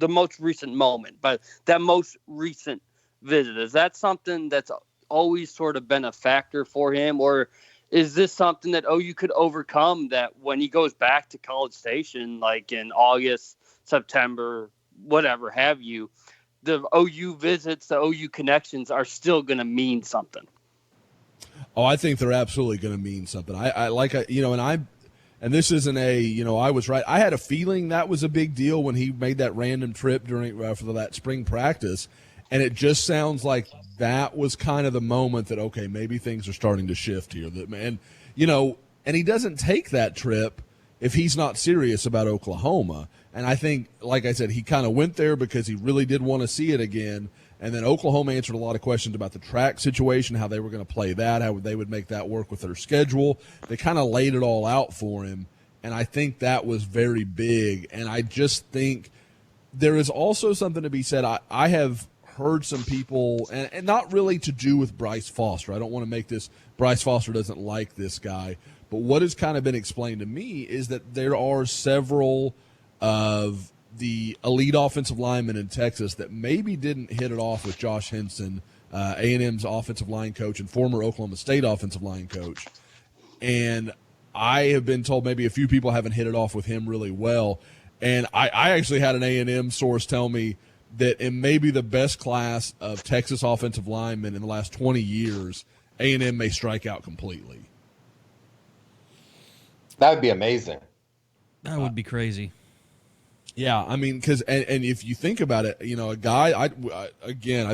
most recent moment, but that most recent visit? Is that something that's always sort of been a factor for him, or is this something that OU could overcome, that when he goes back to College Station, like in August, September, whatever have you, the OU visits, the OU connections are still going to mean something? Oh, I think they're absolutely going to mean something. And this isn't I was right. I had a feeling that was a big deal when he made that random trip for that spring practice. And it just sounds like that was kind of the moment that, okay, maybe things are starting to shift here. And he doesn't take that trip if he's not serious about Oklahoma. And I think, like I said, he kind of went there because he really did want to see it again. And then Oklahoma answered a lot of questions about the track situation, how they were going to play that, how they would make that work with their schedule. They kind of laid it all out for him, and I think that was very big. And I just think there is also something to be said. I have heard some people, and not really to do with Bryce Foster. I don't want to make this Bryce Foster doesn't like this guy. But what has kind of been explained to me is that there are several of the elite offensive linemen in Texas that maybe didn't hit it off with Josh Henson, A&M's offensive line coach and former Oklahoma State offensive line coach. And I have been told maybe a few people haven't hit it off with him really well. And I actually had an A&M source tell me that in maybe the best class of Texas offensive linemen in the last 20 years, A&M may strike out completely. That would be amazing. That would be crazy. Yeah, I mean, because and if you think about it, a guy, I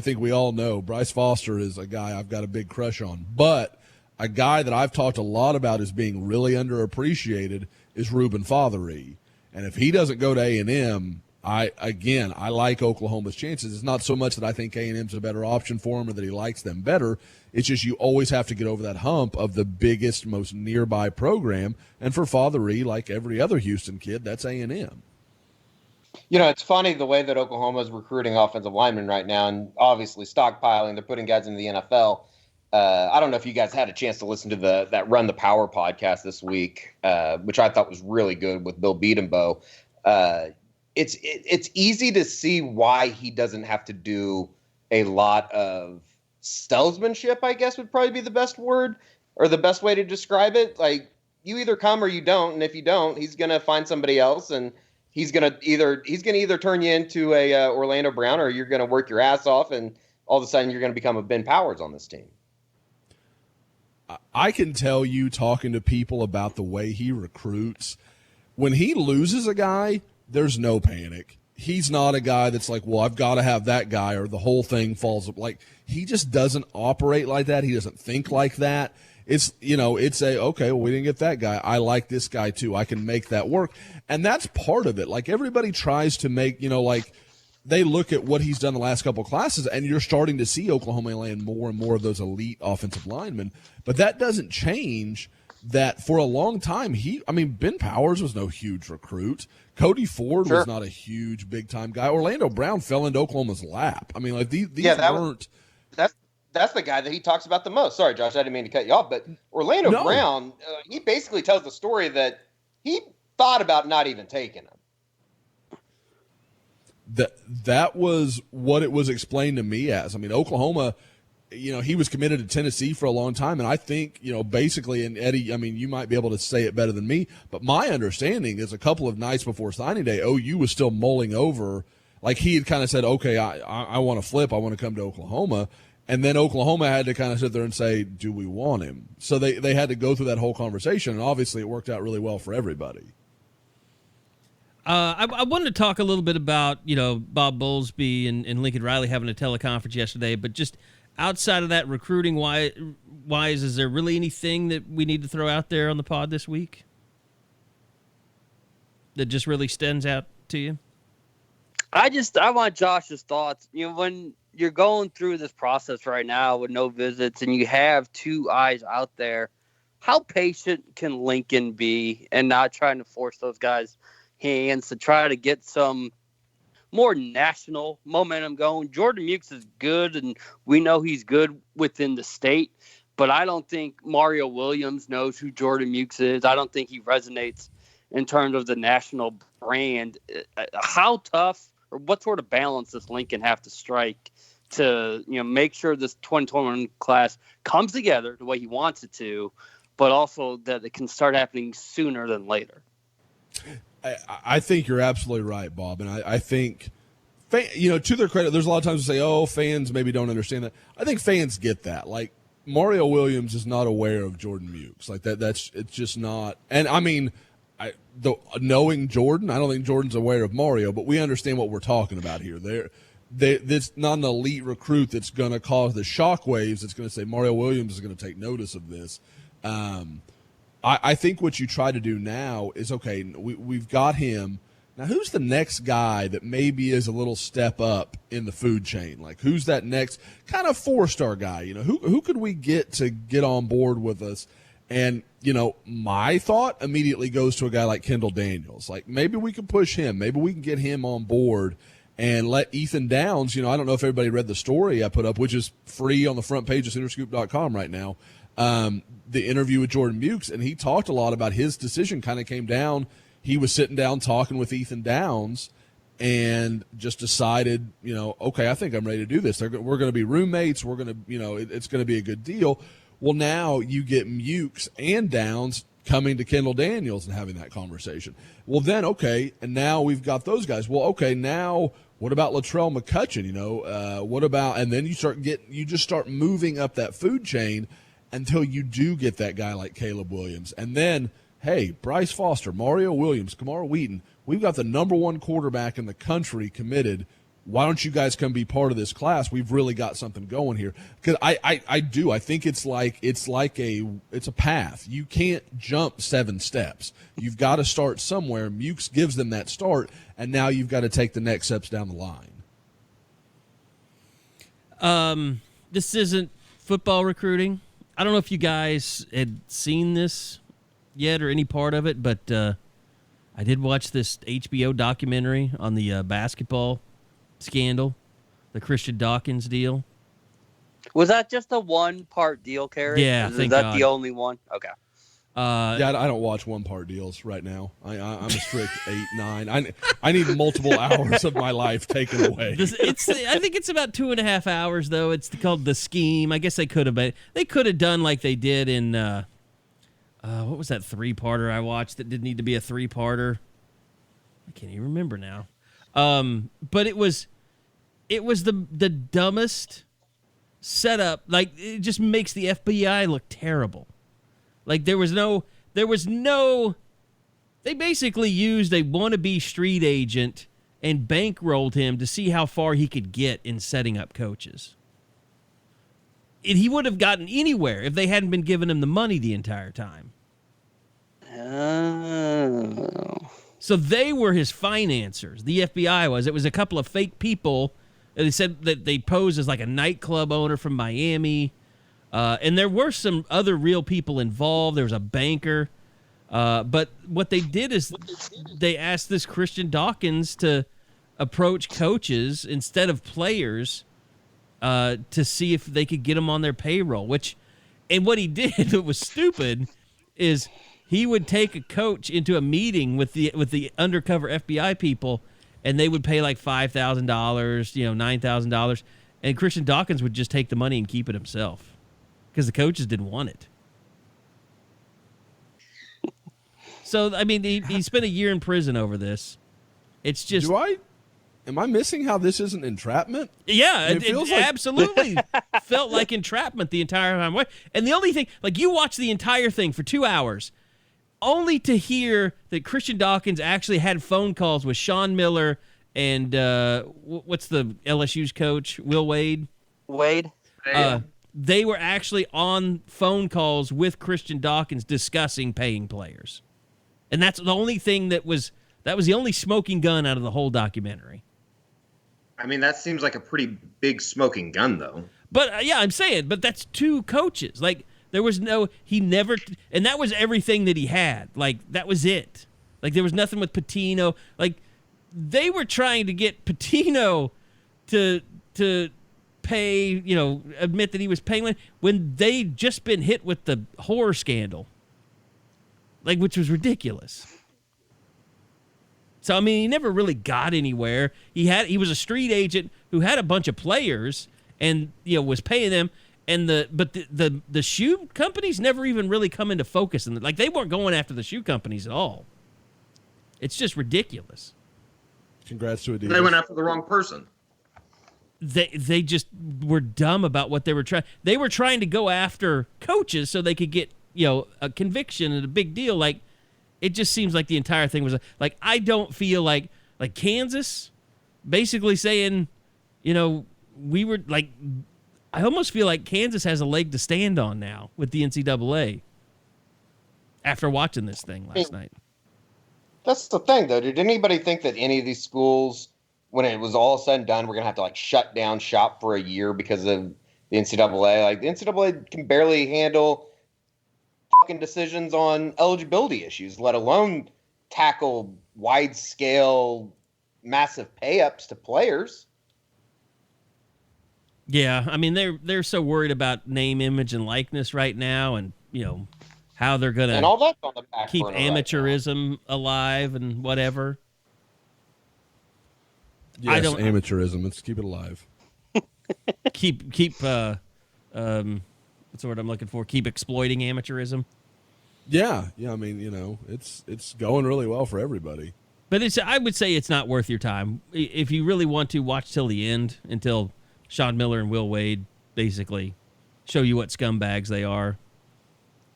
think we all know Bryce Foster is a guy I've got a big crush on. But a guy that I've talked a lot about as being really underappreciated is Reuben Fatheree. And if he doesn't go to A&M, I like Oklahoma's chances. It's not so much that I think A&M's a better option for him or that he likes them better. It's just you always have to get over that hump of the biggest, most nearby program. And for Fatheree, like every other Houston kid, that's A&M. It's funny the way that Oklahoma is recruiting offensive linemen right now, and obviously stockpiling. They're putting guys into the NFL. I don't know if you guys had a chance to listen to that Run the Power podcast this week, which I thought was really good with Bill Beadenbow. It's easy to see why he doesn't have to do a lot of salesmanship, I guess would probably be the best word or the best way to describe it. Like, you either come or you don't, and if you don't, he's going to find somebody else, and he's going to either turn you into a Orlando Brown, or you're going to work your ass off, and all of a sudden you're going to become a Ben Powers on this team. I can tell you, talking to people about the way he recruits, when he loses a guy, there's no panic. He's not a guy that's like, well, I've got to have that guy or the whole thing falls up. Like, he just doesn't operate like that. He doesn't think like that. It's, okay, well, we didn't get that guy. I like this guy too. I can make that work. And that's part of it. Like, everybody tries to make, they look at what he's done the last couple of classes, and you're starting to see Oklahoma land more and more of those elite offensive linemen. But that doesn't change that for a long time, Ben Powers was no huge recruit. Cody Ford was not a huge big-time guy. Orlando Brown fell into Oklahoma's lap. I mean, like, these weren't – That's the guy that he talks about the most. Sorry, Josh, I didn't mean to cut you off, but Orlando Brown, he basically tells the story that he thought about not even taking him. That was what it was explained to me as. I mean, Oklahoma, he was committed to Tennessee for a long time, and I think, basically, and Eddie, I mean, you might be able to say it better than me, but my understanding is a couple of nights before signing day, OU was still mulling over, like, he had kind of said, okay, I want to flip, I want to come to Oklahoma, and then Oklahoma had to kind of sit there and say, do we want him? So they had to go through that whole conversation, and obviously it worked out really well for everybody. I wanted to talk a little bit about, Bob Bowlesby and Lincoln Riley having a teleconference yesterday, but just outside of that, recruiting wise, is there really anything that we need to throw out there on the pod this week that just really stands out to you? I want Josh's thoughts. When you're going through this process right now with no visits and you have two eyes out there, how patient can Lincoln be and not trying to force those guys' hands to try to get some more national momentum going? Jordan Mukes is good, and we know he's good within the state, but I don't think Mario Williams knows who Jordan Mukes is. I don't think he resonates in terms of the national brand. How tough or what sort of balance does Lincoln have to strike to make sure this 2021 class comes together the way he wants it to, but also that it can start happening sooner than later? I think you're absolutely right, Bob, and I think, to their credit, there's a lot of times they say, "Oh, fans maybe don't understand that." I think fans get that. Like, Mario Williams is not aware of Jordan Mukes, like that. It's just not. And I mean, knowing Jordan, I don't think Jordan's aware of Mario, but we understand what we're talking about here. It's not an elite recruit that's going to cause the shockwaves. That's going to say Mario Williams is going to take notice of this. I think what you try to do now is, okay, we've got him. Now, who's the next guy that maybe is a little step up in the food chain? Like, who's that next kind of 4-star guy? Who could we get to get on board with us? And, my thought immediately goes to a guy like Kendall Daniels. Like, maybe we can push him. Maybe we can get him on board and let Ethan Downs, I don't know if everybody read the story I put up, which is free on the front page of Soonerscoop.com right now. The interview with Jordan Mukes, and he talked a lot about his decision kind of came down. He was sitting down talking with Ethan Downs and just decided, okay, I think I'm ready to do this. We're going to be roommates. We're going to, it's going to be a good deal. Well, now you get Mukes and Downs coming to Kendall Daniels and having that conversation. Well, then, okay, and now we've got those guys. Well, okay, now what about Latrell McCutcheon? What about, and then you just start moving up that food chain until you do get that guy like Caleb Williams. And then, hey, Bryce Foster, Mario Williams, Kamar Wheaton, we've got the number one quarterback in the country committed. Why don't you guys come be part of this class? We've really got something going here. Because I do. I think it's a path. You can't jump 7 steps. You've got to start somewhere. Mukes gives them that start, and now you've got to take the next steps down the line. This isn't football recruiting. I don't know if you guys had seen this yet or any part of it, but I did watch this HBO documentary on the basketball scandal, the Christian Dawkins deal. Was that just a one-part deal, Kerry? Yeah, is that the only one? Okay. Yeah, I don't watch one-part deals right now. I'm a strict 8, 9. I need multiple hours of my life taken away. I think it's about 2.5 hours though. It's called The Scheme. I guess they could have done like they did in what was that 3-parter I watched that didn't need to be a 3-parter? I can't even remember now. But it was the dumbest setup. Like, it just makes the FBI look terrible. Like, they basically used a wannabe street agent and bankrolled him to see how far he could get in setting up coaches. And he would have gotten anywhere if they hadn't been giving him the money the entire time. Oh. So they were his financiers. The FBI was. It was a couple of fake people. They said that they posed as like a nightclub owner from Miami. And there were some other real people involved. There was a banker. But what they did is they asked this Christian Dawkins to approach coaches instead of players to see if they could get them on their payroll. And what he did that was stupid is he would take a coach into a meeting with the undercover FBI people, and they would pay like $5,000, $9,000, and Christian Dawkins would just take the money and keep it himself because the coaches didn't want it. So, I mean, he spent a year in prison over this. It's just... Am I missing how this isn't entrapment? Yeah, it feels like... absolutely felt like entrapment the entire time. And the only thing, like, you watch the entire thing for 2 hours, only to hear that Christian Dawkins actually had phone calls with Sean Miller and what's the LSU's coach, Will Wade? Wade. They were actually on phone calls with Christian Dawkins discussing paying players. And that's the only thing that was the only smoking gun out of the whole documentary. I mean, that seems like a pretty big smoking gun, though. But, yeah, I'm saying, but that's 2 coaches. Like, there was he never, and that was everything that he had. Like, that was it. Like, there was nothing with Pitino. Like, they were trying to get Pitino to pay, admit that he was paying when they'd just been hit with the horror scandal. Like, which was ridiculous. So, I mean, he never really got anywhere. He was a street agent who had a bunch of players and, was paying them. And the shoe companies never even really come into focus. And like, they weren't going after the shoe companies at all. It's just ridiculous. Congrats to Adidas. They went after the wrong person. They just were dumb about what they were trying. They were trying to go after coaches so they could get, a conviction and a big deal. Like, it just seems like the entire thing was like, I don't feel like Kansas basically saying, we were like, I almost feel like Kansas has a leg to stand on now with the NCAA after watching this thing last night. That's the thing, though. Did anybody think that any of these schools, when it was all said and done, we're going to have to shut down shop for a year because of the NCAA? Like, the NCAA can barely handle fucking decisions on eligibility issues, let alone tackle wide-scale, massive pay-ups to players. Yeah, I mean, they're so worried about name, image, and likeness right now, and how they're gonna and all that's on the back keep burner amateurism alive and whatever. Yes, amateurism. Let's keep it alive. keep what's the word I'm looking for? Keep exploiting amateurism. Yeah. I mean, it's going really well for everybody. But I would say it's not worth your time if you really want to watch till the end, until Sean Miller and Will Wade basically show you what scumbags they are.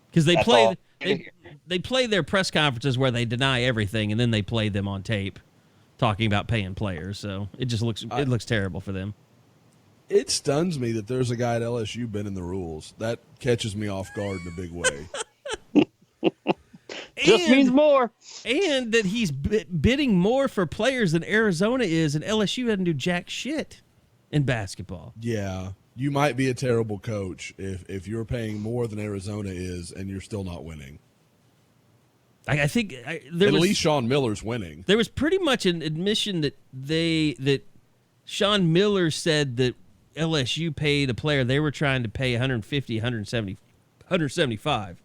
Because they play their press conferences where they deny everything, and then they play them on tape talking about paying players. So it just looks terrible for them. It stuns me that there's a guy at LSU bending the rules. That catches me off guard in a big way. Just means more. And that he's bidding more for players than Arizona is, and LSU doesn't do jack shit in basketball. Yeah, you might be a terrible coach if you're paying more than Arizona is and you're still not winning. I think at least Sean Miller's winning. There was pretty much an admission that Sean Miller said that LSU paid a player they were trying to pay 150, 170, 175.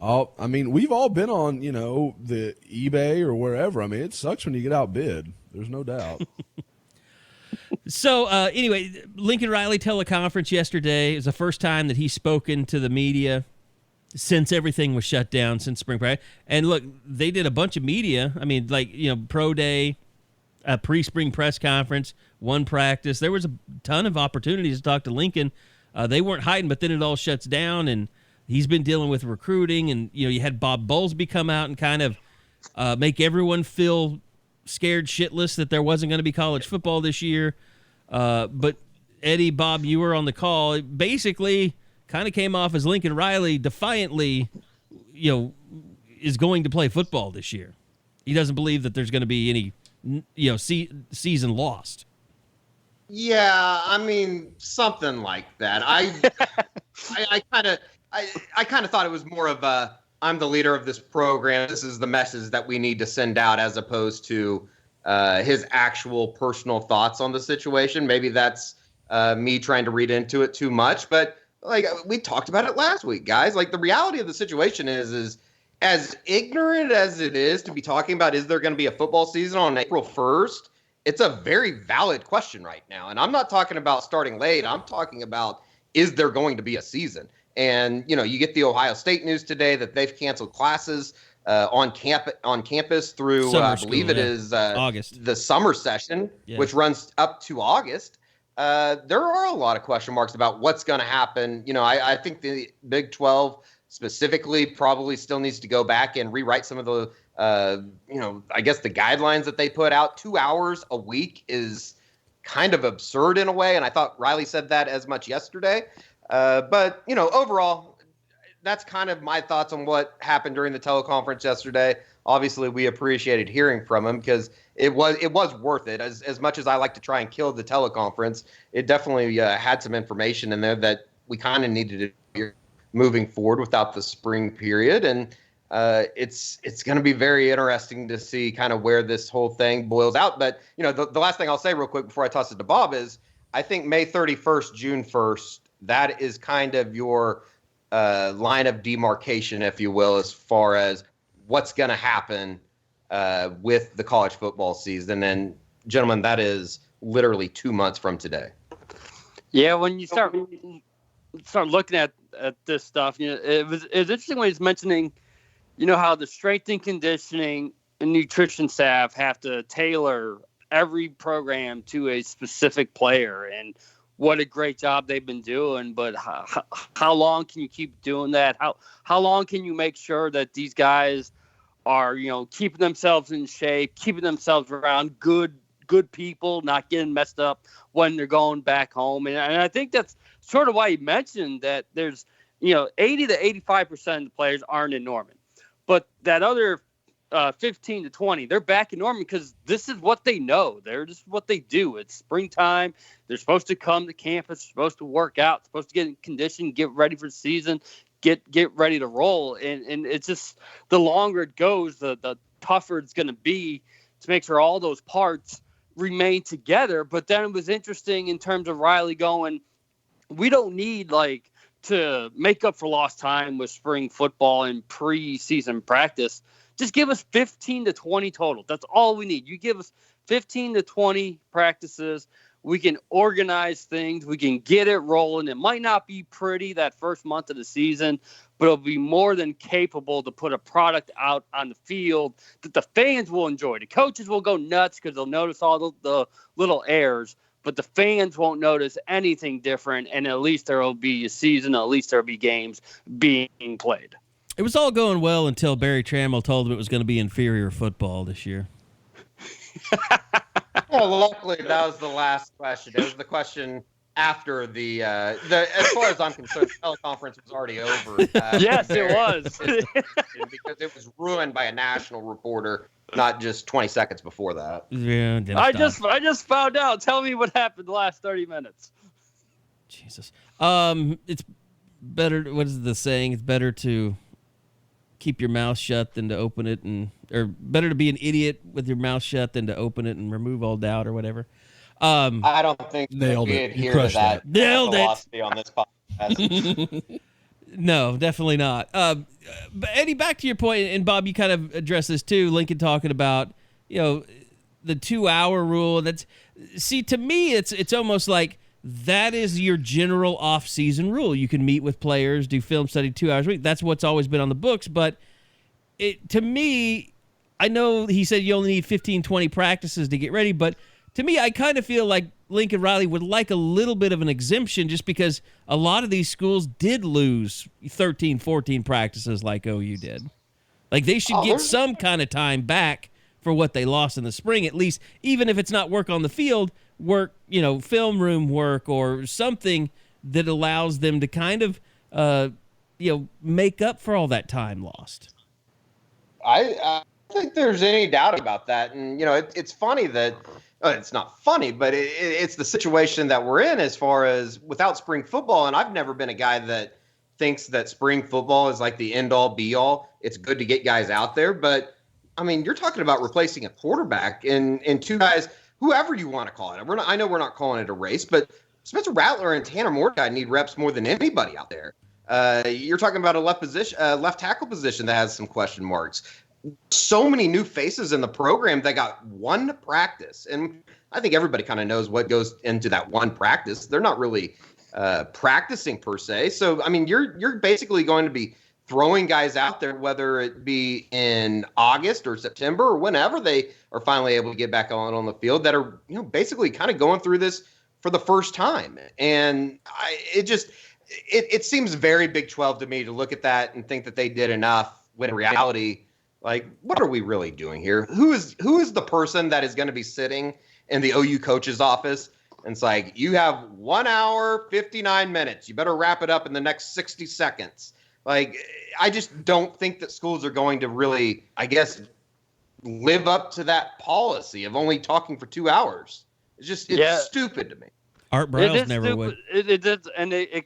Oh, I mean, we've all been on, the eBay or wherever. I mean, it sucks when you get outbid. There's no doubt. So, anyway, Lincoln Riley teleconference yesterday is the first time that he's spoken to the media since everything was shut down, since spring practice. And look, they did a bunch of media. I mean, pro day, a pre-spring press conference, one practice. There was a ton of opportunities to talk to Lincoln. They weren't hiding, but then it all shuts down, and he's been dealing with recruiting. And, you had Bob Bowlesby come out and kind of make everyone feel scared shitless that there wasn't going to be college football this year. But Eddie, Bob, you were on the call. It basically kind of came off as Lincoln Riley defiantly, is going to play football this year. He doesn't believe that there's going to be any, season lost. Yeah, I mean, something like that. I kind of thought it was more of a, I'm the leader of this program. This is the message that we need to send out, as opposed to his actual personal thoughts on the situation. Maybe that's me trying to read into it too much, but like we talked about it last week, guys. Like, the reality of the situation is as ignorant as it is to be talking about, is there going to be a football season on April 1st? It's a very valid question right now. And I'm not talking about starting late. I'm talking about, is there going to be a season? And, you get the Ohio State news today that they've canceled classes on campus through, I believe it is August, the summer session, which runs up to August. There are a lot of question marks about what's going to happen. I think the Big 12 specifically probably still needs to go back and rewrite some of the, I guess the guidelines that they put out. 2 hours a week is kind of absurd in a way. And I thought Riley said that as much yesterday. But, overall, that's kind of my thoughts on what happened during the teleconference yesterday. Obviously, we appreciated hearing from him because it was worth it. As much as I like to try and kill the teleconference, it definitely had some information in there that we kind of needed to hear moving forward without the spring period. And it's going to be very interesting to see kind of where this whole thing boils out. But, the last thing I'll say real quick before I toss it to Bob is I think May 31st, June 1st, that is kind of your line of demarcation, if you will, as far as what's going to happen with the college football season. And, gentlemen, that is literally 2 months from today. Yeah, when you start looking at this stuff, it was interesting when he's mentioning, how the strength and conditioning and nutrition staff have to tailor every program to a specific player, and what a great job they've been doing. But how long can you keep doing that? How long can you make sure that these guys are, keeping themselves in shape, keeping themselves around good people, not getting messed up when they're going back home? And I think that's sort of why he mentioned that there's, 80 to 85% of the players aren't in Norman. But that other 15 to 20, they're back in Norman because this is what they know. They're just what they do. It's springtime. They're supposed to come to campus, supposed to work out, supposed to get in condition, get ready for the season, get ready to roll. And it's just, the longer it goes, the tougher it's going to be to make sure all those parts remain together. But then it was interesting in terms of Riley going, we don't need to make up for lost time with spring football and preseason practice. Just give us 15 to 20 total. That's all we need. You give us 15 to 20 practices. We can organize things. We can get it rolling. It might not be pretty that first month of the season, but it'll be more than capable to put a product out on the field that the fans will enjoy. The coaches will go nuts because they'll notice all the little errors, but the fans won't notice anything different, and at least there will be a season, at least there will be games being played. It was all going well until Barry Trammell told him it was going to be inferior football this year. Well, luckily, that was the last question. It was the question after the as far as I'm concerned, the teleconference was already over. Yes, it was. Because it was ruined by a national reporter, not just 20 seconds before that. Yeah, I just found out. Tell me what happened the last 30 minutes. Jesus. It's better. What is the saying? It's better to keep your mouth shut than to open it, or better to be an idiot with your mouth shut than to open it and remove all doubt or whatever. I don't think nailed we it. adhere You to that nailed philosophy on this podcast. No, definitely not. But Eddie, back to your point, and Bob, you kind of addressed this too. Lincoln talking about, the 2-hour rule. To me, it's almost like that is your general off-season rule. You can meet with players, do film study 2 hours a week. That's what's always been on the books. But to me, I know he said you only need 15, 20 practices to get ready, but to me, I kind of feel like Lincoln Riley would like a little bit of an exemption just because a lot of these schools did lose 13, 14 practices like OU did. Like they should get some kind of time back for what they lost in the spring, at least, even if it's not work on the field, work, film room work or something that allows them to kind of, make up for all that time lost. I don't think there's any doubt about that. And, it's funny that it's not funny, but it's the situation that we're in as far as without spring football. And I've never been a guy that thinks that spring football is like the end all be all. It's good to get guys out there. But, I mean, you're talking about replacing a quarterback and two guys, whoever you want to call it. I know we're not calling it a race, but Spencer Rattler and Tanner Mordecai need reps more than anybody out there. You're talking about a left tackle position that has some question marks. So many new faces in the program that got one practice. And I think everybody kind of knows what goes into that one practice. They're not really practicing per se. So, I mean, you're basically going to be throwing guys out there, whether it be in August or September or whenever they are finally able to get back on the field that are, basically kind of going through this for the first time. And it seems very Big 12 to me to look at that and think that they did enough when in reality, like, what are we really doing here? Who is the person that is going to be sitting in the OU coach's office? And it's like, you have 1 hour, 59 minutes. You better wrap it up in the next 60 seconds. Like, I just don't think that schools are going to really, I guess, live up to that policy of only talking for 2 hours. It's stupid to me. Art Briles never would. It did, and it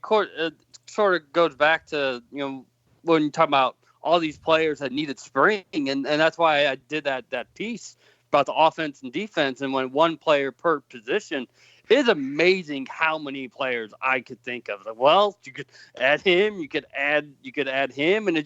sort of goes back to, when you talk about all these players that needed spring, and that's why I did that piece about the offense and defense, and when one player per position. It's amazing how many players I could think of. Like, well, you could add him, you could add him, and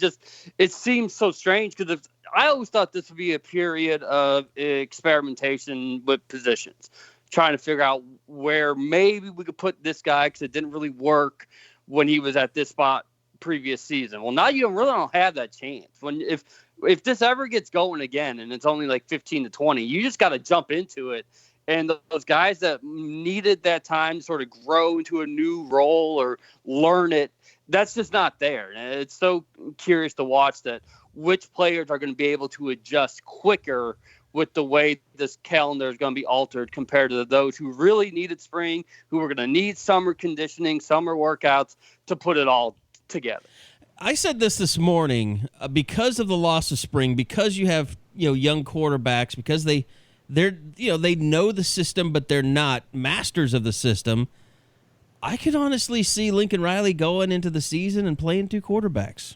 it seems so strange because I always thought this would be a period of experimentation with positions, trying to figure out where maybe we could put this guy because it didn't really work when he was at this spot previous season. Well, now you really don't have that chance. If this ever gets going again and it's only like 15 to 20, you just got to jump into it. And those guys that needed that time to sort of grow into a new role or learn it, that's just not there. And it's so curious to watch that which players are going to be able to adjust quicker with the way this calendar is going to be altered compared to those who really needed spring, who are going to need summer conditioning, summer workouts to put it all together. I said this morning because of the loss of spring, because you have young quarterbacks, because they know the system, but they're not masters of the system. I could honestly see Lincoln Riley going into the season and playing two quarterbacks.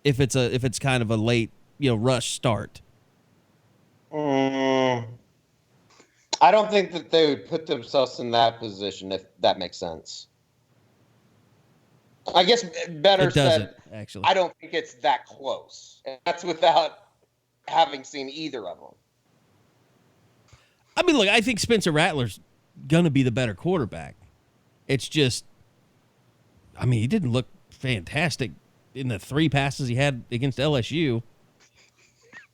If it's kind of a late, rush start. I don't think that they would put themselves in that position, if that makes sense. I guess better said, actually. I don't think it's that close. And that's without having seen either of them. I mean, look, I think Spencer Rattler's going to be the better quarterback. It's just, I mean, he didn't look fantastic in the 3 passes he had against LSU.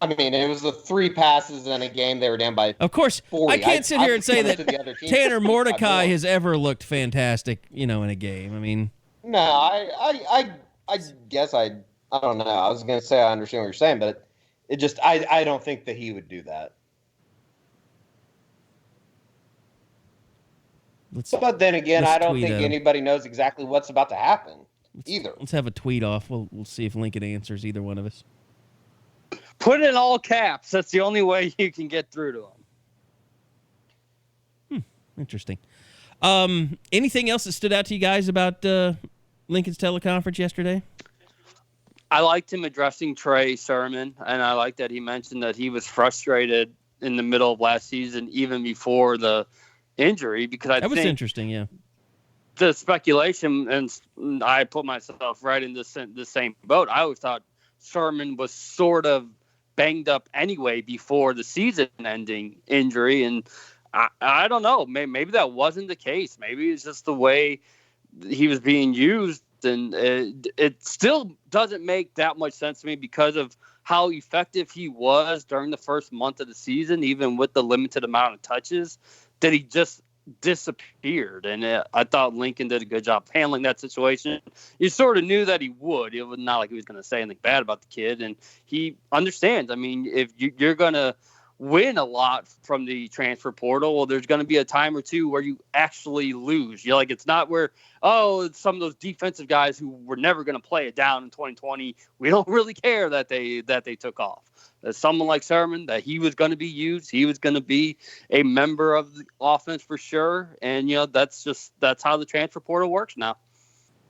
I mean, it was the 3 passes in a game they were down by 40. Of course, I can't sit here and say that Tanner Mordecai has ever looked fantastic, in a game. I mean. No, I guess I don't know. I was going to say I understand what you're saying, but it just, I don't think that he would do that. But then again, I don't think anybody knows exactly what's about to happen either. Let's have a tweet off. We'll see if Lincoln answers either one of us. Put it in all caps. That's the only way you can get through to him. Interesting. Anything else that stood out to you guys about Lincoln's teleconference yesterday? I liked him addressing Trey Sermon, and I like that he mentioned that he was frustrated in the middle of last season, even before the injury, because that was interesting. Yeah, the speculation, and I put myself right in the same boat. I always thought Sermon was sort of banged up anyway before the season-ending injury, and I don't know. Maybe that wasn't the case. Maybe it's just the way he was being used, and it still doesn't make that much sense to me because of how effective he was during the first month of the season, even with the limited amount of touches, that he just disappeared. And I thought Lincoln did a good job handling that situation. You sort of knew that he would. It was not like he was going to say anything bad about the kid, and he understands. I mean, if you're going to win a lot from the transfer portal, well, there's going to be a time or two where you actually lose. You're like, it's not where, it's some of those defensive guys who were never going to play it down in 2020. We don't really care that they took off. There's someone like Sermon, that he was going to be used. He was going to be a member of the offense for sure. And, that's how the transfer portal works now.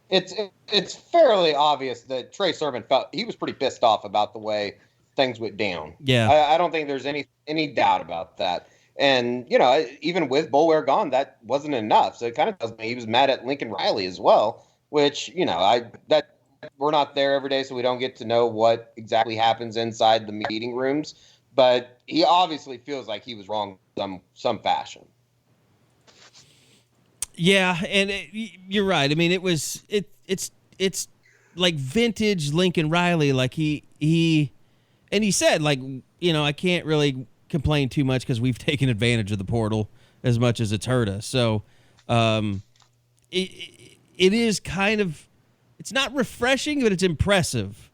It's fairly obvious that Trey Sermon felt he was pretty pissed off about the way things went down. Yeah. I don't think there's any doubt about that. And, even with Boulware gone, that wasn't enough. So it kind of tells me he was mad at Lincoln Riley as well, which, that we're not there every day, so we don't get to know what exactly happens inside the meeting rooms. But he obviously feels like he was wrong in some fashion. Yeah, and you're right. I mean, it's like vintage Lincoln Riley. Like he said, like, I can't really complain too much because we've taken advantage of the portal as much as it's hurt us. So it is kind of, it's not refreshing, but it's impressive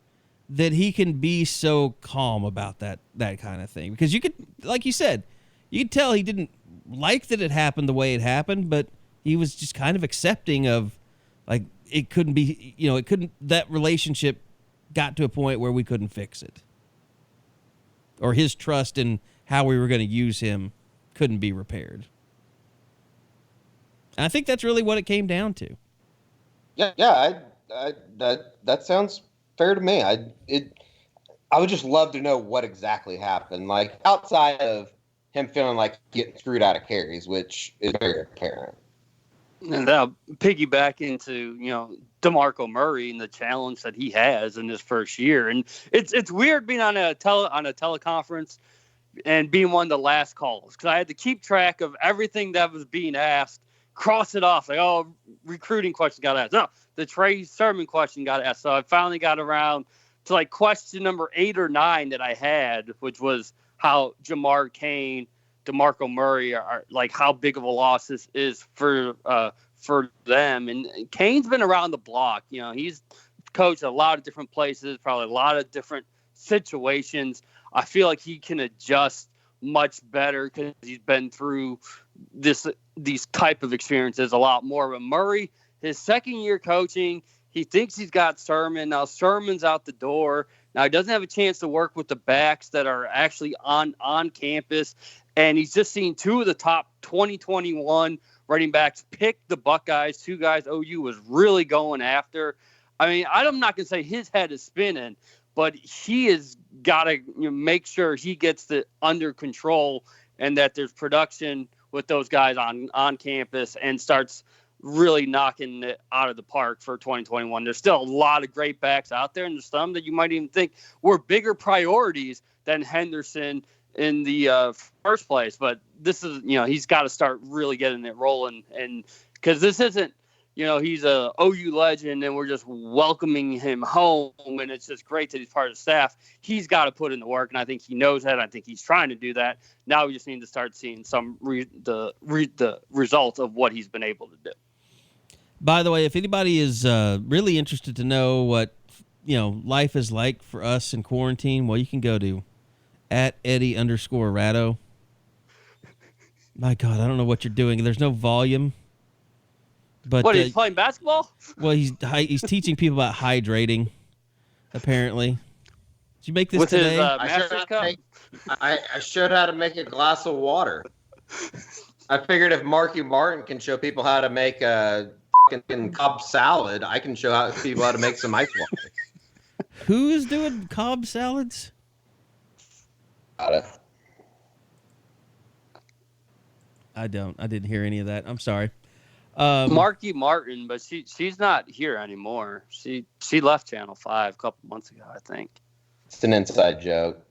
that he can be so calm about that kind of thing. Because you could, like you said, you could tell he didn't like that it happened the way it happened, but he was just kind of accepting of, like, it couldn't be, that relationship got to a point where we couldn't fix it. Or his trust in how we were going to use him couldn't be repaired. And I think that's really what it came down to. Yeah, that sounds fair to me. I would just love to know what exactly happened, like outside of him feeling like getting screwed out of carries, which is very apparent. And that'll piggyback into, DeMarco Murray and the challenge that he has in his first year. And it's weird being on a teleconference and being one of the last calls, because I had to keep track of everything that was being asked, cross it off, like, recruiting question got asked. No, the Trey Sermon question got asked. So I finally got around to like question number 8 or 9 that I had, which was how Jamar Cain, DeMarco Murray are like, how big of a loss this is for them. And Cain's been around the block. He's coached a lot of different places, probably a lot of different situations. I feel like he can adjust much better because he's been through these type of experiences a lot more. But Murray, his second year coaching, he thinks he's got Sermon. Now Sermon's out the door. Now he doesn't have a chance to work with the backs that are actually on campus. And he's just seen 2 of the top 2021 running backs pick the Buckeyes, 2 guys OU was really going after. I mean, I'm not going to say his head is spinning, but he has got to make sure he gets it under control and that there's production with those guys on campus and starts really knocking it out of the park for 2021. There's still a lot of great backs out there, and there's some that you might even think were bigger priorities than Henderson in the first place. But this is, he's got to start really getting it rolling. And because this isn't, he's a OU legend and we're just welcoming him home and it's just great that he's part of the staff. He's got to put in the work, and I think he knows that. I think he's trying to do that. Now we just need to start seeing some the results of what he's been able to do. By the way, if anybody is really interested to know what life is like for us in quarantine, well, you can go to @Eddie_Ratto. My God, I don't know what you're doing. There's no volume. But what, he's playing basketball? Well, he's teaching people about hydrating, apparently. Did you make this with today? His, Master's Cup? I showed how to make a glass of water. I figured if Marky Martin can show people how to make a fucking Cobb salad, I can show people how to make some ice water. Who is doing Cobb salads? Got it. I didn't hear any of that. I'm sorry. Marky Martin, but she's not here anymore. She left Channel 5 a couple months ago, I think. It's an inside joke.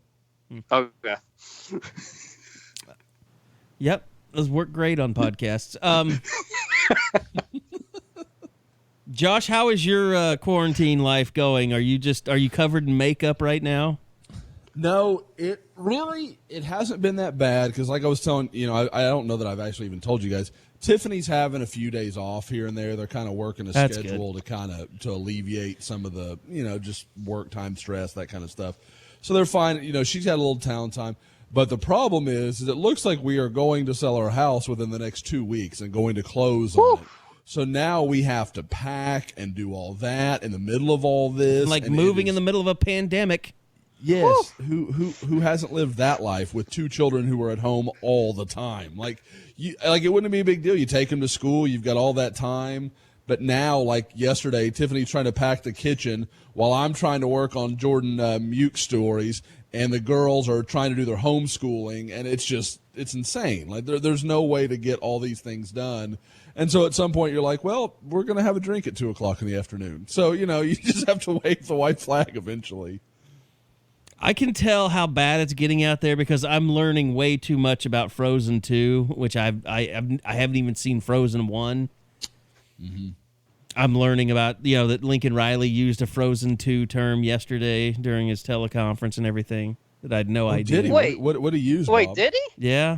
Okay. Yep, those work great on podcasts. Josh, how is your quarantine life going? Are you covered in makeup right now? No, it hasn't been that bad because, like I was telling, I don't know that I've actually even told you guys. Tiffany's having a few days off here and there. They're kind of working a That's schedule to alleviate some of the, just work time stress, that kind of stuff. So they're fine. She's had a little town time. But the problem is it looks like we are going to sell our house within the next 2 weeks and going to close on it. So now we have to pack and do all that in the middle of all this. Like moving in the middle of a pandemic. Yes, who hasn't lived that life with 2 children who are at home all the time? Like it wouldn't be a big deal. You take them to school, you've got all that time. But now, like yesterday, Tiffany's trying to pack the kitchen while I'm trying to work on Jordan Mukes stories, and the girls are trying to do their homeschooling, and it's insane. Like there's no way to get all these things done. And so at some point you're like, well, we're going to have a drink at 2:00 in the afternoon. So, you just have to wave the white flag eventually. I can tell how bad it's getting out there because I'm learning way too much about Frozen 2, which I haven't even seen Frozen 1. Mm-hmm. I'm learning about, that Lincoln Riley used a Frozen 2 term yesterday during his teleconference and everything that I had no idea. Did he? Wait. What did he use, Wait, Bob? did he? Yeah.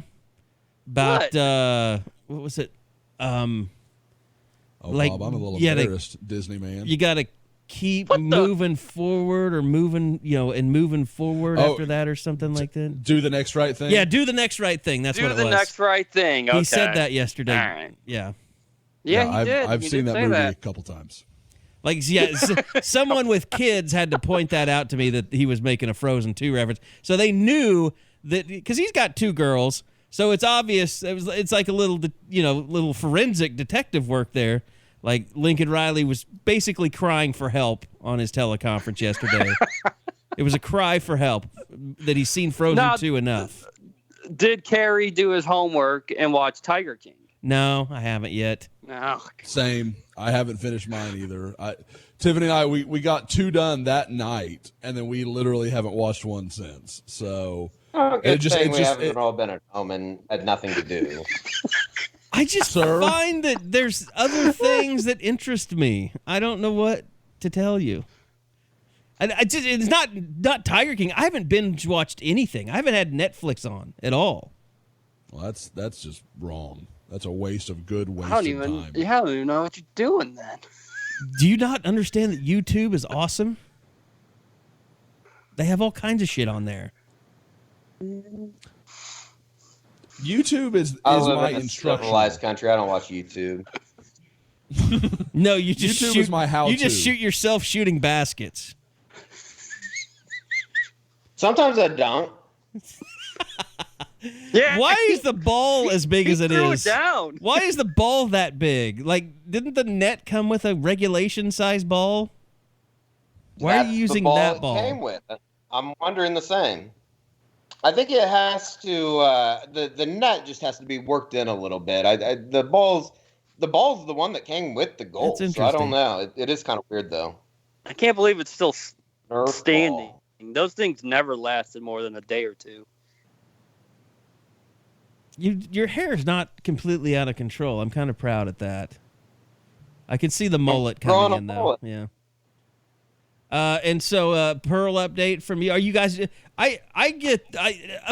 About, what was it? Bob, I'm a little embarrassed, Disney man. You got to keep moving forward or moving forward after that or something like that. Do the next right thing? Yeah, do the next right thing. That's what it was. Do the next right thing. Okay. He said that yesterday. All right. Yeah. Yeah, he did. I've He seen did that say movie a couple times. Someone with kids had to point that out to me that he was making a Frozen 2 reference. So they knew that because he's got 2 girls, so it's obvious. It's like a little forensic detective work there. Like Lincoln Riley was basically crying for help on his teleconference yesterday. It was a cry for help that he's seen Frozen 2 enough. Did Carrie do his homework and watch Tiger King? No, I haven't yet. No. Same. I haven't finished mine either. Tiffany and I, we got 2 done that night, and then we literally haven't watched one since. So we haven't all been at home and had nothing to do. I just find that there's other things that interest me. I don't know what to tell you. It's not Tiger King. I haven't binge watched anything. I haven't had Netflix on at all. Well, that's just wrong. That's a waste of time. I don't even know what you're doing then. Do you not understand that YouTube is awesome? They have all kinds of shit on there. YouTube is my instruction. Civilized country. I don't watch YouTube. No, you just YouTube shoot. is my how-to. You just shoot yourself shooting baskets. Sometimes I don't. Yeah. Why is the ball as big as it is? Threw it down. Why is the ball that big? Like, didn't the net come with a regulation size ball? Why are you using that ball? It came with. I'm wondering the same. I think it has to. The net just has to be worked in a little bit. The ball's the one that came with the goal. That's so I don't know. It is kind of weird though. I can't believe it's still Nerf standing. ball. Those things never lasted more than a day or two. Your hair's not completely out of control. I'm kind of proud at that. I can see the mullet coming in, though. Mullet. Yeah. And so, Pearl update from you. Are you guys? Of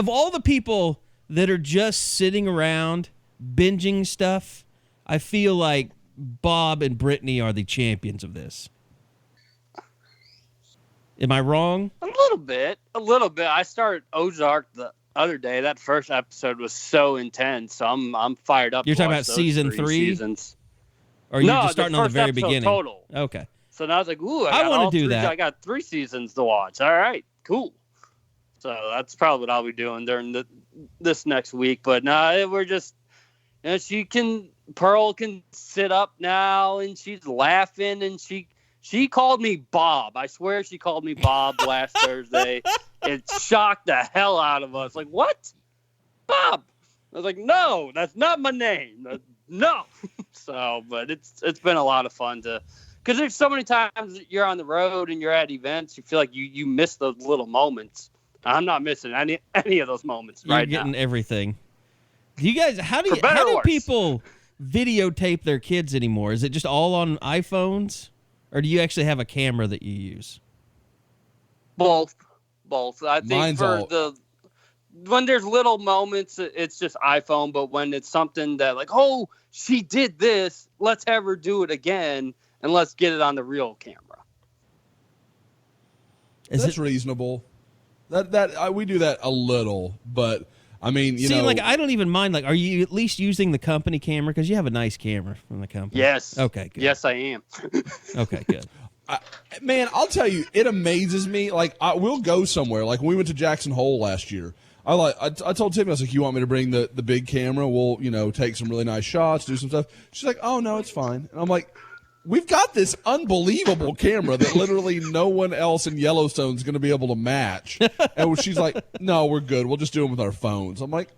all the people that are just sitting around binging stuff, I feel like Bob and Brittany are the champions of this. Am I wrong? A little bit. I started Ozark the other day. That first episode was so intense. So I'm fired up. You're to talking watch about those season 3 3? seasons. Or are you just starting on the very beginning? Total. Okay. So now I was like, ooh, I want to do that. I got 3 seasons to watch. All right, cool. So that's probably what I'll be doing during this next week. But no, we're just, Pearl can sit up now and she's laughing and she called me Bob. I swear she called me Bob last Thursday. It shocked the hell out of us. Like, what? Bob? I was like, no, that's not my name. That's no. So, but it's been a lot of fun because there's so many times you're on the road and you're at events, you feel like you miss those little moments. I'm not missing any of those moments You're right now. getting everything. Do you guys? How do worse. people videotape their kids anymore? Is it just all on iPhones, or do you actually have a camera that you use? Both. I think when there's little moments, it's just iPhone. But when it's something that like, oh, she did this, let's have her do it again, and let's get it on the real camera. That's reasonable. That we do that a little, but I mean, you know, like I don't even mind. Like, are you at least using the company camera because you have a nice camera from the company? Yes. Okay. Good. Yes, I am. Okay. Good. Man, I'll tell you, it amazes me. Like, we'll go somewhere. Like when we went to Jackson Hole last year. I told Tiffany, I was like, you want me to bring the big camera? We'll, take some really nice shots, do some stuff. She's like, oh no, it's fine. And I'm like, we've got this unbelievable camera that literally no one else in Yellowstone is going to be able to match. And she's like, no, we're good. We'll just do them with our phones. I'm like,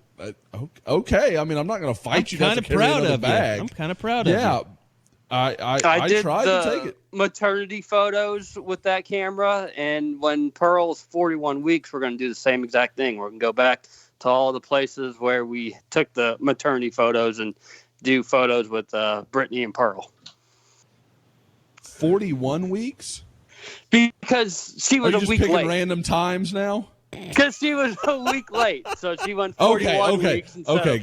okay. I mean, I'm not going to fight you guys to carry another bag. I'm kind of proud of you. Yeah. I did tried to take it. Maternity photos with that camera, and when Pearl's 41 weeks, we're going to do the same exact thing. We're going to go back to all the places where we took the maternity photos and do photos with Brittany and Pearl. 41 weeks? Because she was a week late. Random times now? Because she was a week late, so she went 41 weeks instead of 40.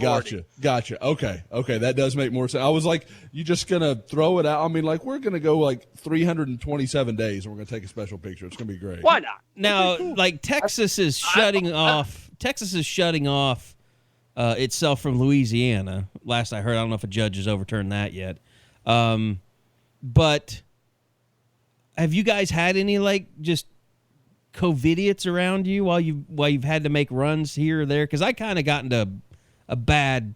Gotcha. Okay, that does make more sense. I was like, you just going to throw it out? I mean, like, we're going to go like 327 days, and we're going to take a special picture. It's going to be great. Why not? Now, like, Texas is shutting off itself from Louisiana. Last I heard, I don't know if a judge has overturned that yet. But have you guys had any, like, just COVIDiots around you while you've had to make runs here or there? Because I kind of got into a bad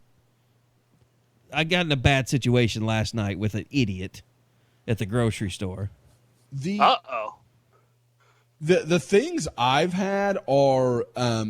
situation last night with an idiot at the grocery store. The things I've had are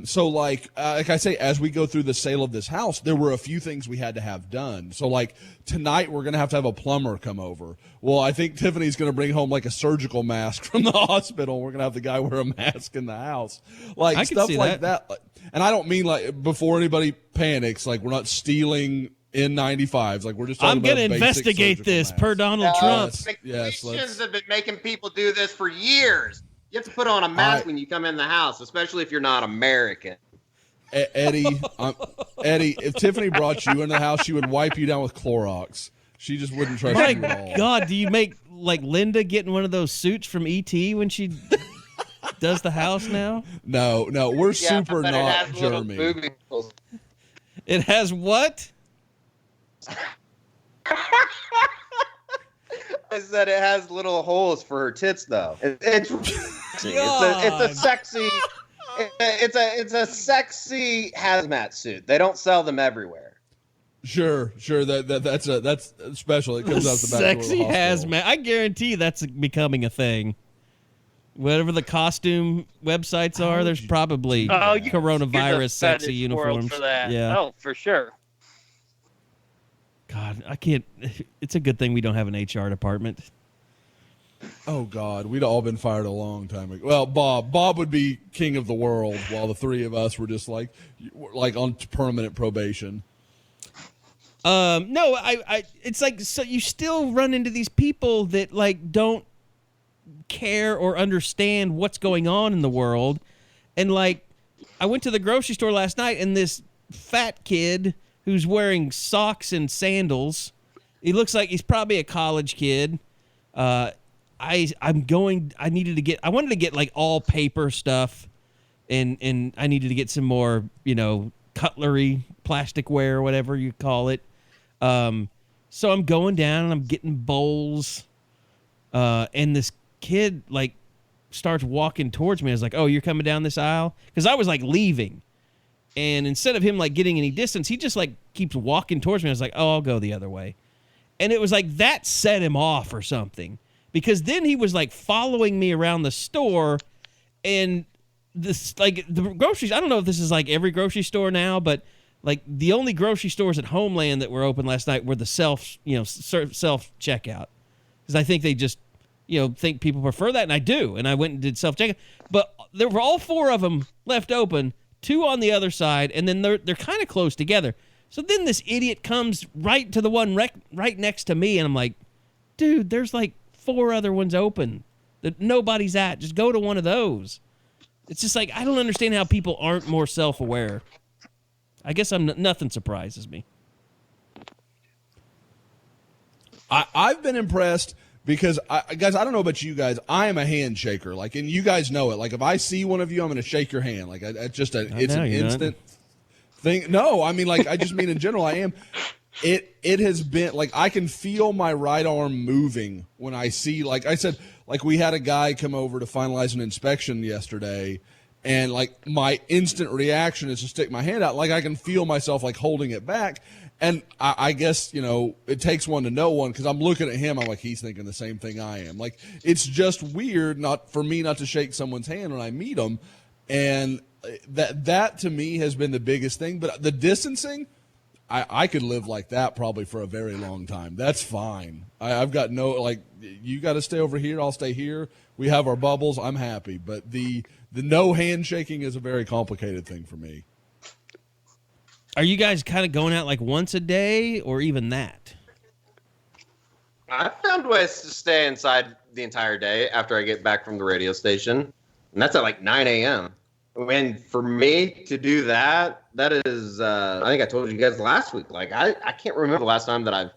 so like I say, as we go through the sale of this house, there were a few things we had to have done. So like tonight we're gonna have a plumber come over. Well, I think Tiffany's gonna bring home like a surgical mask from the hospital. We're gonna have the guy wear a mask in the house, like stuff like that. And I don't mean like before anybody panics, like we're not stealing N95s. Like we're just talking I'm gonna about investigate this masks. Per Donald Trump. Yes, have been making people do this for years. You have to put on a mask when you come in the house, especially if you're not American. Eddie, if Tiffany brought you into the house, she would wipe you down with Clorox. She just wouldn't trust you at all. My God, do you make like Linda getting one of those suits from E.T. when she does the house now? No, we're super not Jeremy. It has what? I said it has little holes for her tits, though. It's a sexy hazmat suit. They don't sell them everywhere. Sure. That's special. It comes out the back sexy door of the hospital. hazmat. I guarantee that's becoming a thing. Whatever the costume websites are, there's probably coronavirus sexy uniforms. For that. Yeah. Oh, for sure. God, I can't. It's a good thing we don't have an HR department. Oh, God. We'd all been fired a long time ago. Well, Bob would be king of the world while the three of us were just like on permanent probation. No, I it's like, so you still run into these people that like don't care or understand what's going on in the world. And like, I went to the grocery store last night and this fat kid who's wearing socks and sandals. He looks like he's probably a college kid. I wanted to get like all paper stuff and I needed to get some more, cutlery, plasticware, whatever you call it. So I'm going down and I'm getting bowls. And this kid like starts walking towards me. I was like, "Oh, you're coming down this aisle?" Because I was like leaving. And instead of him like getting any distance, he just like keeps walking towards me. I was like, "Oh, I'll go the other way." And it was like that set him off or something. Because then he was like following me around the store, and this like the groceries. I don't know if this is like every grocery store now, but Like the only grocery stores at Homeland that were open last night were the self checkout, because I think they just think people prefer that, and I do. And I went and did self checkout, but there were all 4 of them left open, 2 on the other side, and then they're kind of close together. So then this idiot comes right to the one right next to me, and I'm like, dude, there's like 4 other ones open that nobody's at. Just go to one of those. It's just like, I don't understand how people aren't more self-aware. I guess nothing surprises me. I've been impressed because, guys, I don't know about you guys. I am a handshaker. Like, and you guys know it. Like, if I see one of you, I'm going to shake your hand. Like, it's an instant thing. No, I mean, like, I just mean in general, I am. It has been, like, I can feel my right arm moving when I see, like I said, like, we had a guy come over to finalize an inspection yesterday, and, like, my instant reaction is to stick my hand out. Like, I can feel myself, like, holding it back. And I guess, it takes one to know one, because I'm looking at him. I'm like, he's thinking the same thing I am. Like, it's just weird for me not to shake someone's hand when I meet them. And that to me has been the biggest thing. But the distancing, I could live like that probably for a very long time. That's fine. I've got you got to stay over here. I'll stay here. We have our bubbles. I'm happy. But the no handshaking is a very complicated thing for me. Are you guys kind of going out like once a day or even that? I found ways to stay inside the entire day after I get back from the radio station. And that's at like 9 a.m. And for me to do that is, I think I told you guys last week, like I can't remember the last time that I've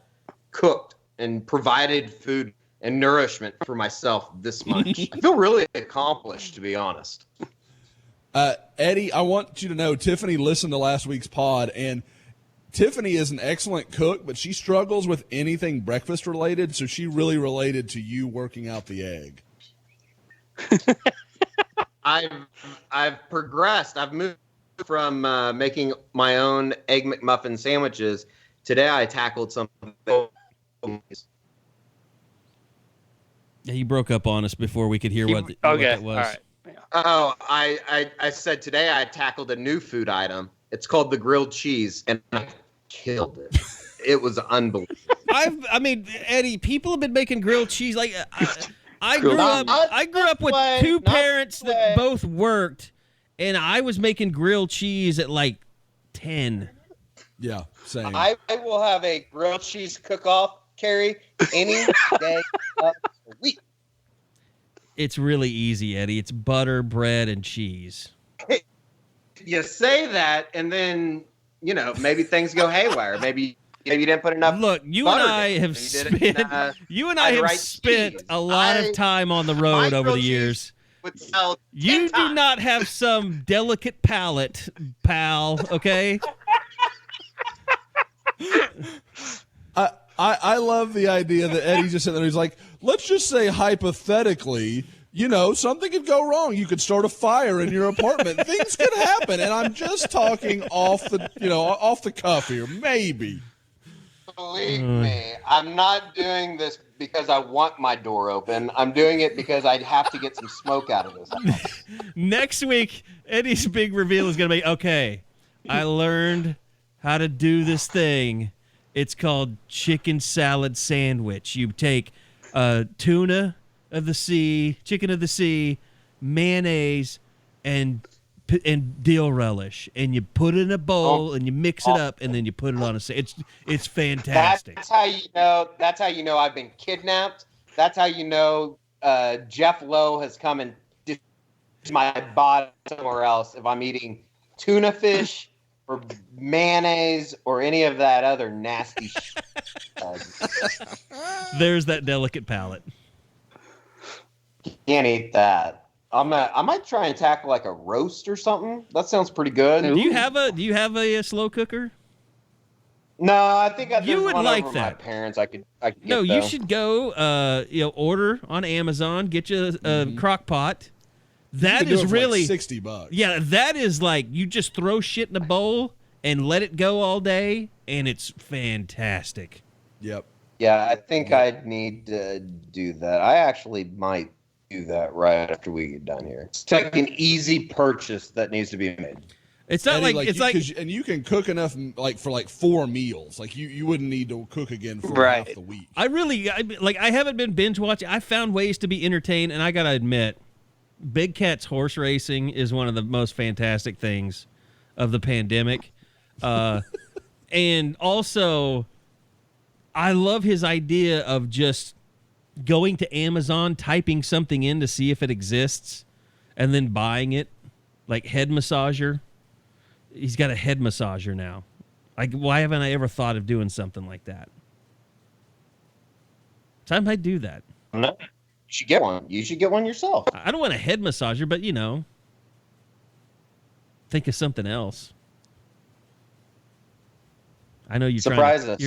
cooked and provided food and nourishment for myself this much. I feel really accomplished, to be honest. Eddie, I want you to know Tiffany listened to last week's pod, and Tiffany is an excellent cook, but she struggles with anything breakfast related, so she really related to you working out the egg. I've progressed. I've moved from making my own Egg McMuffin sandwiches. Today I tackled something. Yeah, you broke up on us before we could hear what that was. All right. Oh, I said today I tackled a new food item. It's called the grilled cheese, and I killed it. It was unbelievable. I mean, Eddie, people have been making grilled cheese. Like I grew up with 2 parents that both worked, and I was making grilled cheese at like 10. Yeah, same. I will have a grilled cheese cook-off, Carrie, any day of the week. It's really easy, Eddie. It's butter, bread, and cheese. You say that, and then, maybe things go haywire. Maybe you didn't put enough. Look, you and I have spent a lot of time on the road over the years. You do not have some delicate palate, pal, okay? I love the idea that Eddie just said that. He's like, let's just say hypothetically, something could go wrong. You could start a fire in your apartment. Things could happen. And I'm just talking off the cuff here. Maybe. Believe me, I'm not doing this because I want my door open. I'm doing it because I'd have to get some smoke out of this house. Next week, Eddie's big reveal is going to be, okay, I learned how to do this thing. It's called chicken salad sandwich. You take tuna of the sea, chicken of the sea, mayonnaise, and dill relish, and you put it in a bowl and you mix it up, and then you put it on a sandwich. It's fantastic. That's how you know. That's how you know I've been kidnapped. That's how you know Jeff Lowe has come and ditched my body somewhere else. If I'm eating tuna fish or mayonnaise or any of that other nasty shit. There's that delicate palate. Can't eat that. I might try and tackle like a roast or something. That sounds pretty good. Do you have a slow cooker? No, I think you would like that. My parents, I could no, you should go. Order on Amazon. Get you a crock pot. That is really like $60. Yeah, that is like you just throw shit in a bowl and let it go all day, and it's fantastic. Yep. Yeah, I think I'd need to do that. I actually might do that right after we get done here. It's like an easy purchase that needs to be made. It's not Eddie, like it's like, and you can cook enough like for like 4 meals. Like you wouldn't need to cook again for Right. half the week. I haven't been binge watching. I found ways to be entertained, and I gotta admit, Big Cat's horse racing is one of the most fantastic things of the pandemic. And also, I love his idea of just going to Amazon, typing something in to see if it exists, and then buying it, like head massager. He's got a head massager now. Like, why haven't I ever thought of doing something like that? Time I do that. No, you should get one. You should get one yourself. I don't want a head massager, but think of something else. I know you're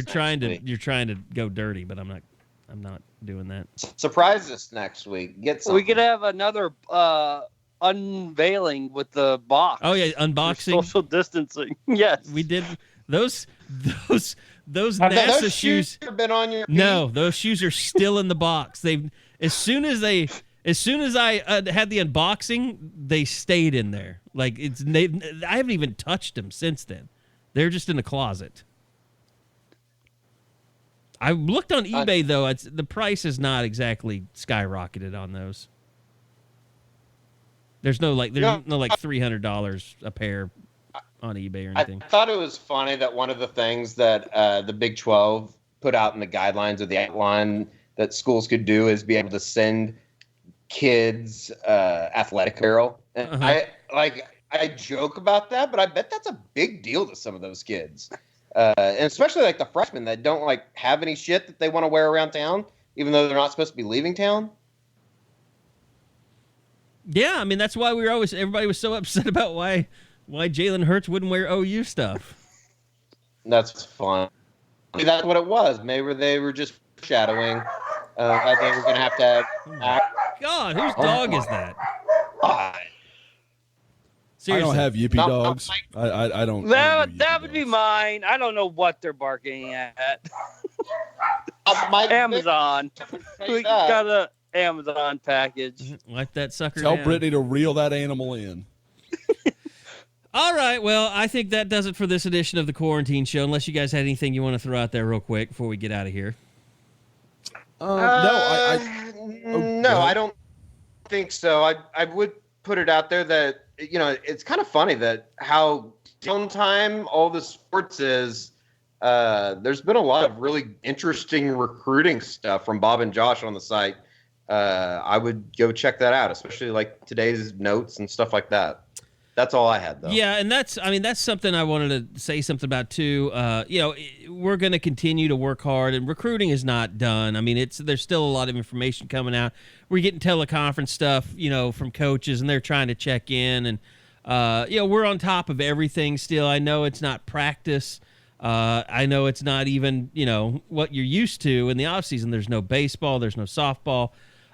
trying to go dirty, but I'm not doing that. Surprise us next week. Get something. We could have another unveiling with the box. Oh yeah, unboxing. Social distancing. Yes, we did those Have NASA those shoes. been on your feet? No, those shoes are still in the box. As soon as I had the unboxing, they stayed in there. Like I haven't even touched them since then. They're just in the closet. I looked on eBay though. The price is not exactly skyrocketed on those. There's no $300 a pair on eBay or anything. I thought it was funny that one of the things that the Big 12 put out in the guidelines or the outline that schools could do is be able to send kids athletic apparel. And I joke about that, but I bet that's a big deal to some of those kids. And especially like the freshmen that don't like have any shit that they want to wear around town, even though they're not supposed to be leaving town. Yeah, I mean that's why everybody was so upset about why Jalen Hurts wouldn't wear OU stuff. That's fun. Maybe that's what it was. Maybe they were just shadowing. They were going to have. God, whose dog is that? Seriously. I don't have yippy dogs. I don't. That would be mine. I don't know what they're barking at. Amazon. We got a Amazon package. Let that sucker Tell down. Brittany to reel that animal in. All right, well, I think that does it for this edition of the Quarantine Show, unless you guys had anything you want to throw out there real quick before we get out of here. No, I don't think so. I would put it out there that, it's kind of funny that how downtime all the sports is. There's been a lot of really interesting recruiting stuff from Bob and Josh on the site. I would go check that out, especially like today's notes and stuff like that. That's all I had, though. Yeah, and that's something I wanted to say something about too. We're going to continue to work hard, and recruiting is not done. I mean, there's still a lot of information coming out. We're getting teleconference stuff, from coaches, and they're trying to check in, and we're on top of everything still. I know it's not practice. I know it's not even what you're used to in the off season. There's no baseball, there's no softball.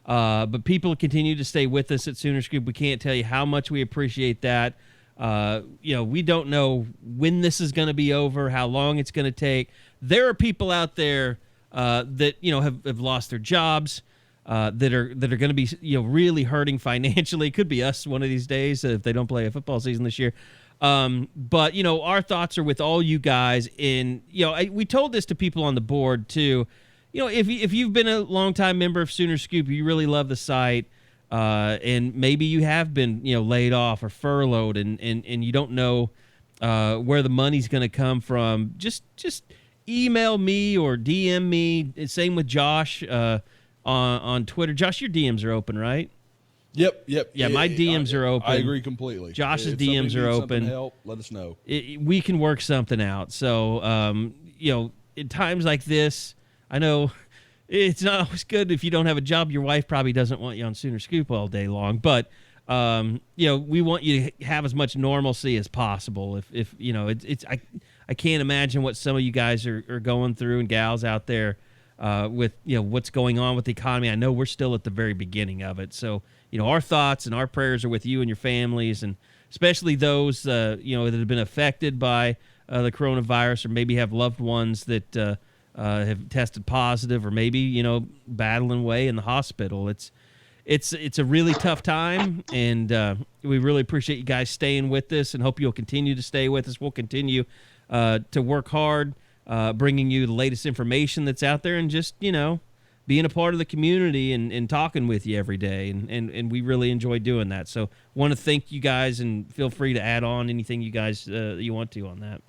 But people continue to stay with us at Sooner Scoop. We can't tell you how much we appreciate that. We don't know when this is going to be over, how long it's going to take. There are people out there that have lost their jobs, that are going to be really hurting financially. It could be us one of these days if they don't play a football season this year. But our thoughts are with all you guys. We told this to people on the board too. If you've been a longtime member of Sooner Scoop, you really love the site, and maybe you have been, laid off or furloughed, and you don't know where the money's going to come from, just email me or DM me. Same with Josh on Twitter. Josh, your DMs are open, right? Yep. Yeah, my DMs are open. I agree completely. Josh's DMs are open. Help, let us know. We can work something out. So, in times like this, I know it's not always good if you don't have a job. Your wife probably doesn't want you on Sooner Scoop all day long, but we want you to have as much normalcy as possible. If I can't imagine what some of you guys are going through and gals out there with what's going on with the economy. I know we're still at the very beginning of it, so our thoughts and our prayers are with you and your families, and especially those that have been affected by the coronavirus, or maybe have loved ones that have tested positive, or maybe battling away in the hospital. it's a really tough time, and we really appreciate you guys staying with us, and hope you'll continue to stay with us. We'll continue to work hard, bringing you the latest information that's out there, and just being a part of the community and talking with you every day, and we really enjoy doing that. So want to thank you guys, and feel free to add on anything you guys you want to on that.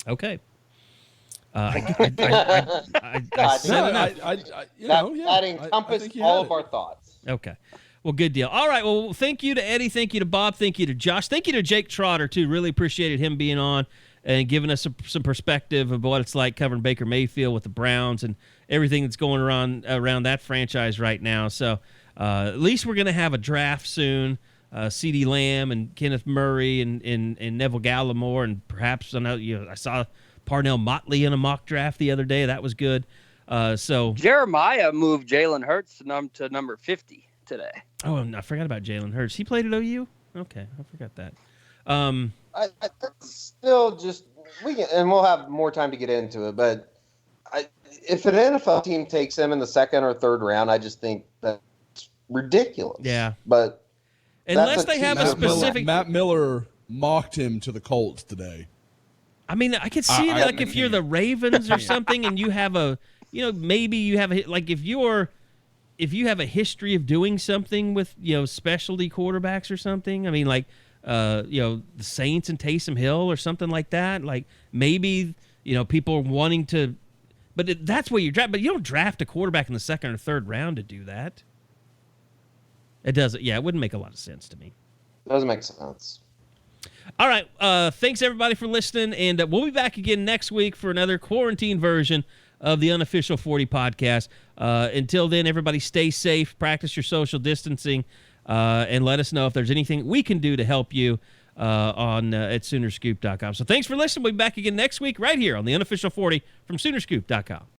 Okay. That encompassed all of our thoughts. Okay. Well, good deal. All right. Well, thank you to Eddie. Thank you to Bob. Thank you to Josh. Thank you to Jake Trotter, too. Really appreciated him being on and giving us some perspective of what it's like covering Baker Mayfield with the Browns and everything that's going around that franchise right now. So at least we're going to have a draft soon. CeeDee Lamb and Kenneth Murray and Neville Gallimore, and perhaps I saw Parnell Motley in a mock draft the other day. That was good. So Jeremiah moved Jalen Hurts to number 50 today. Oh, I forgot about Jalen Hurts. He played at OU? Okay, I forgot that. Still just and we'll have more time to get into it, but if an NFL team takes him in the second or third round, I just think that's ridiculous. Yeah. But unless they have a specific... Matt Miller mocked him to the Colts today. I mean, I could see it if you're the Ravens or something, and you have maybe you have if you have a history of doing something with specialty quarterbacks or something. I mean, the Saints and Taysom Hill or something like that. Like maybe people are wanting to, but that's where you draft. But you don't draft a quarterback in the second or third round to do that. It doesn't. Yeah, it wouldn't make a lot of sense to me. Doesn't make sense. All right. Thanks, everybody, for listening. And we'll be back again next week for another quarantine version of the Unofficial 40 podcast. Until then, everybody stay safe, practice your social distancing, and let us know if there's anything we can do to help you at Soonerscoop.com. So thanks for listening. We'll be back again next week right here on the Unofficial 40 from Soonerscoop.com.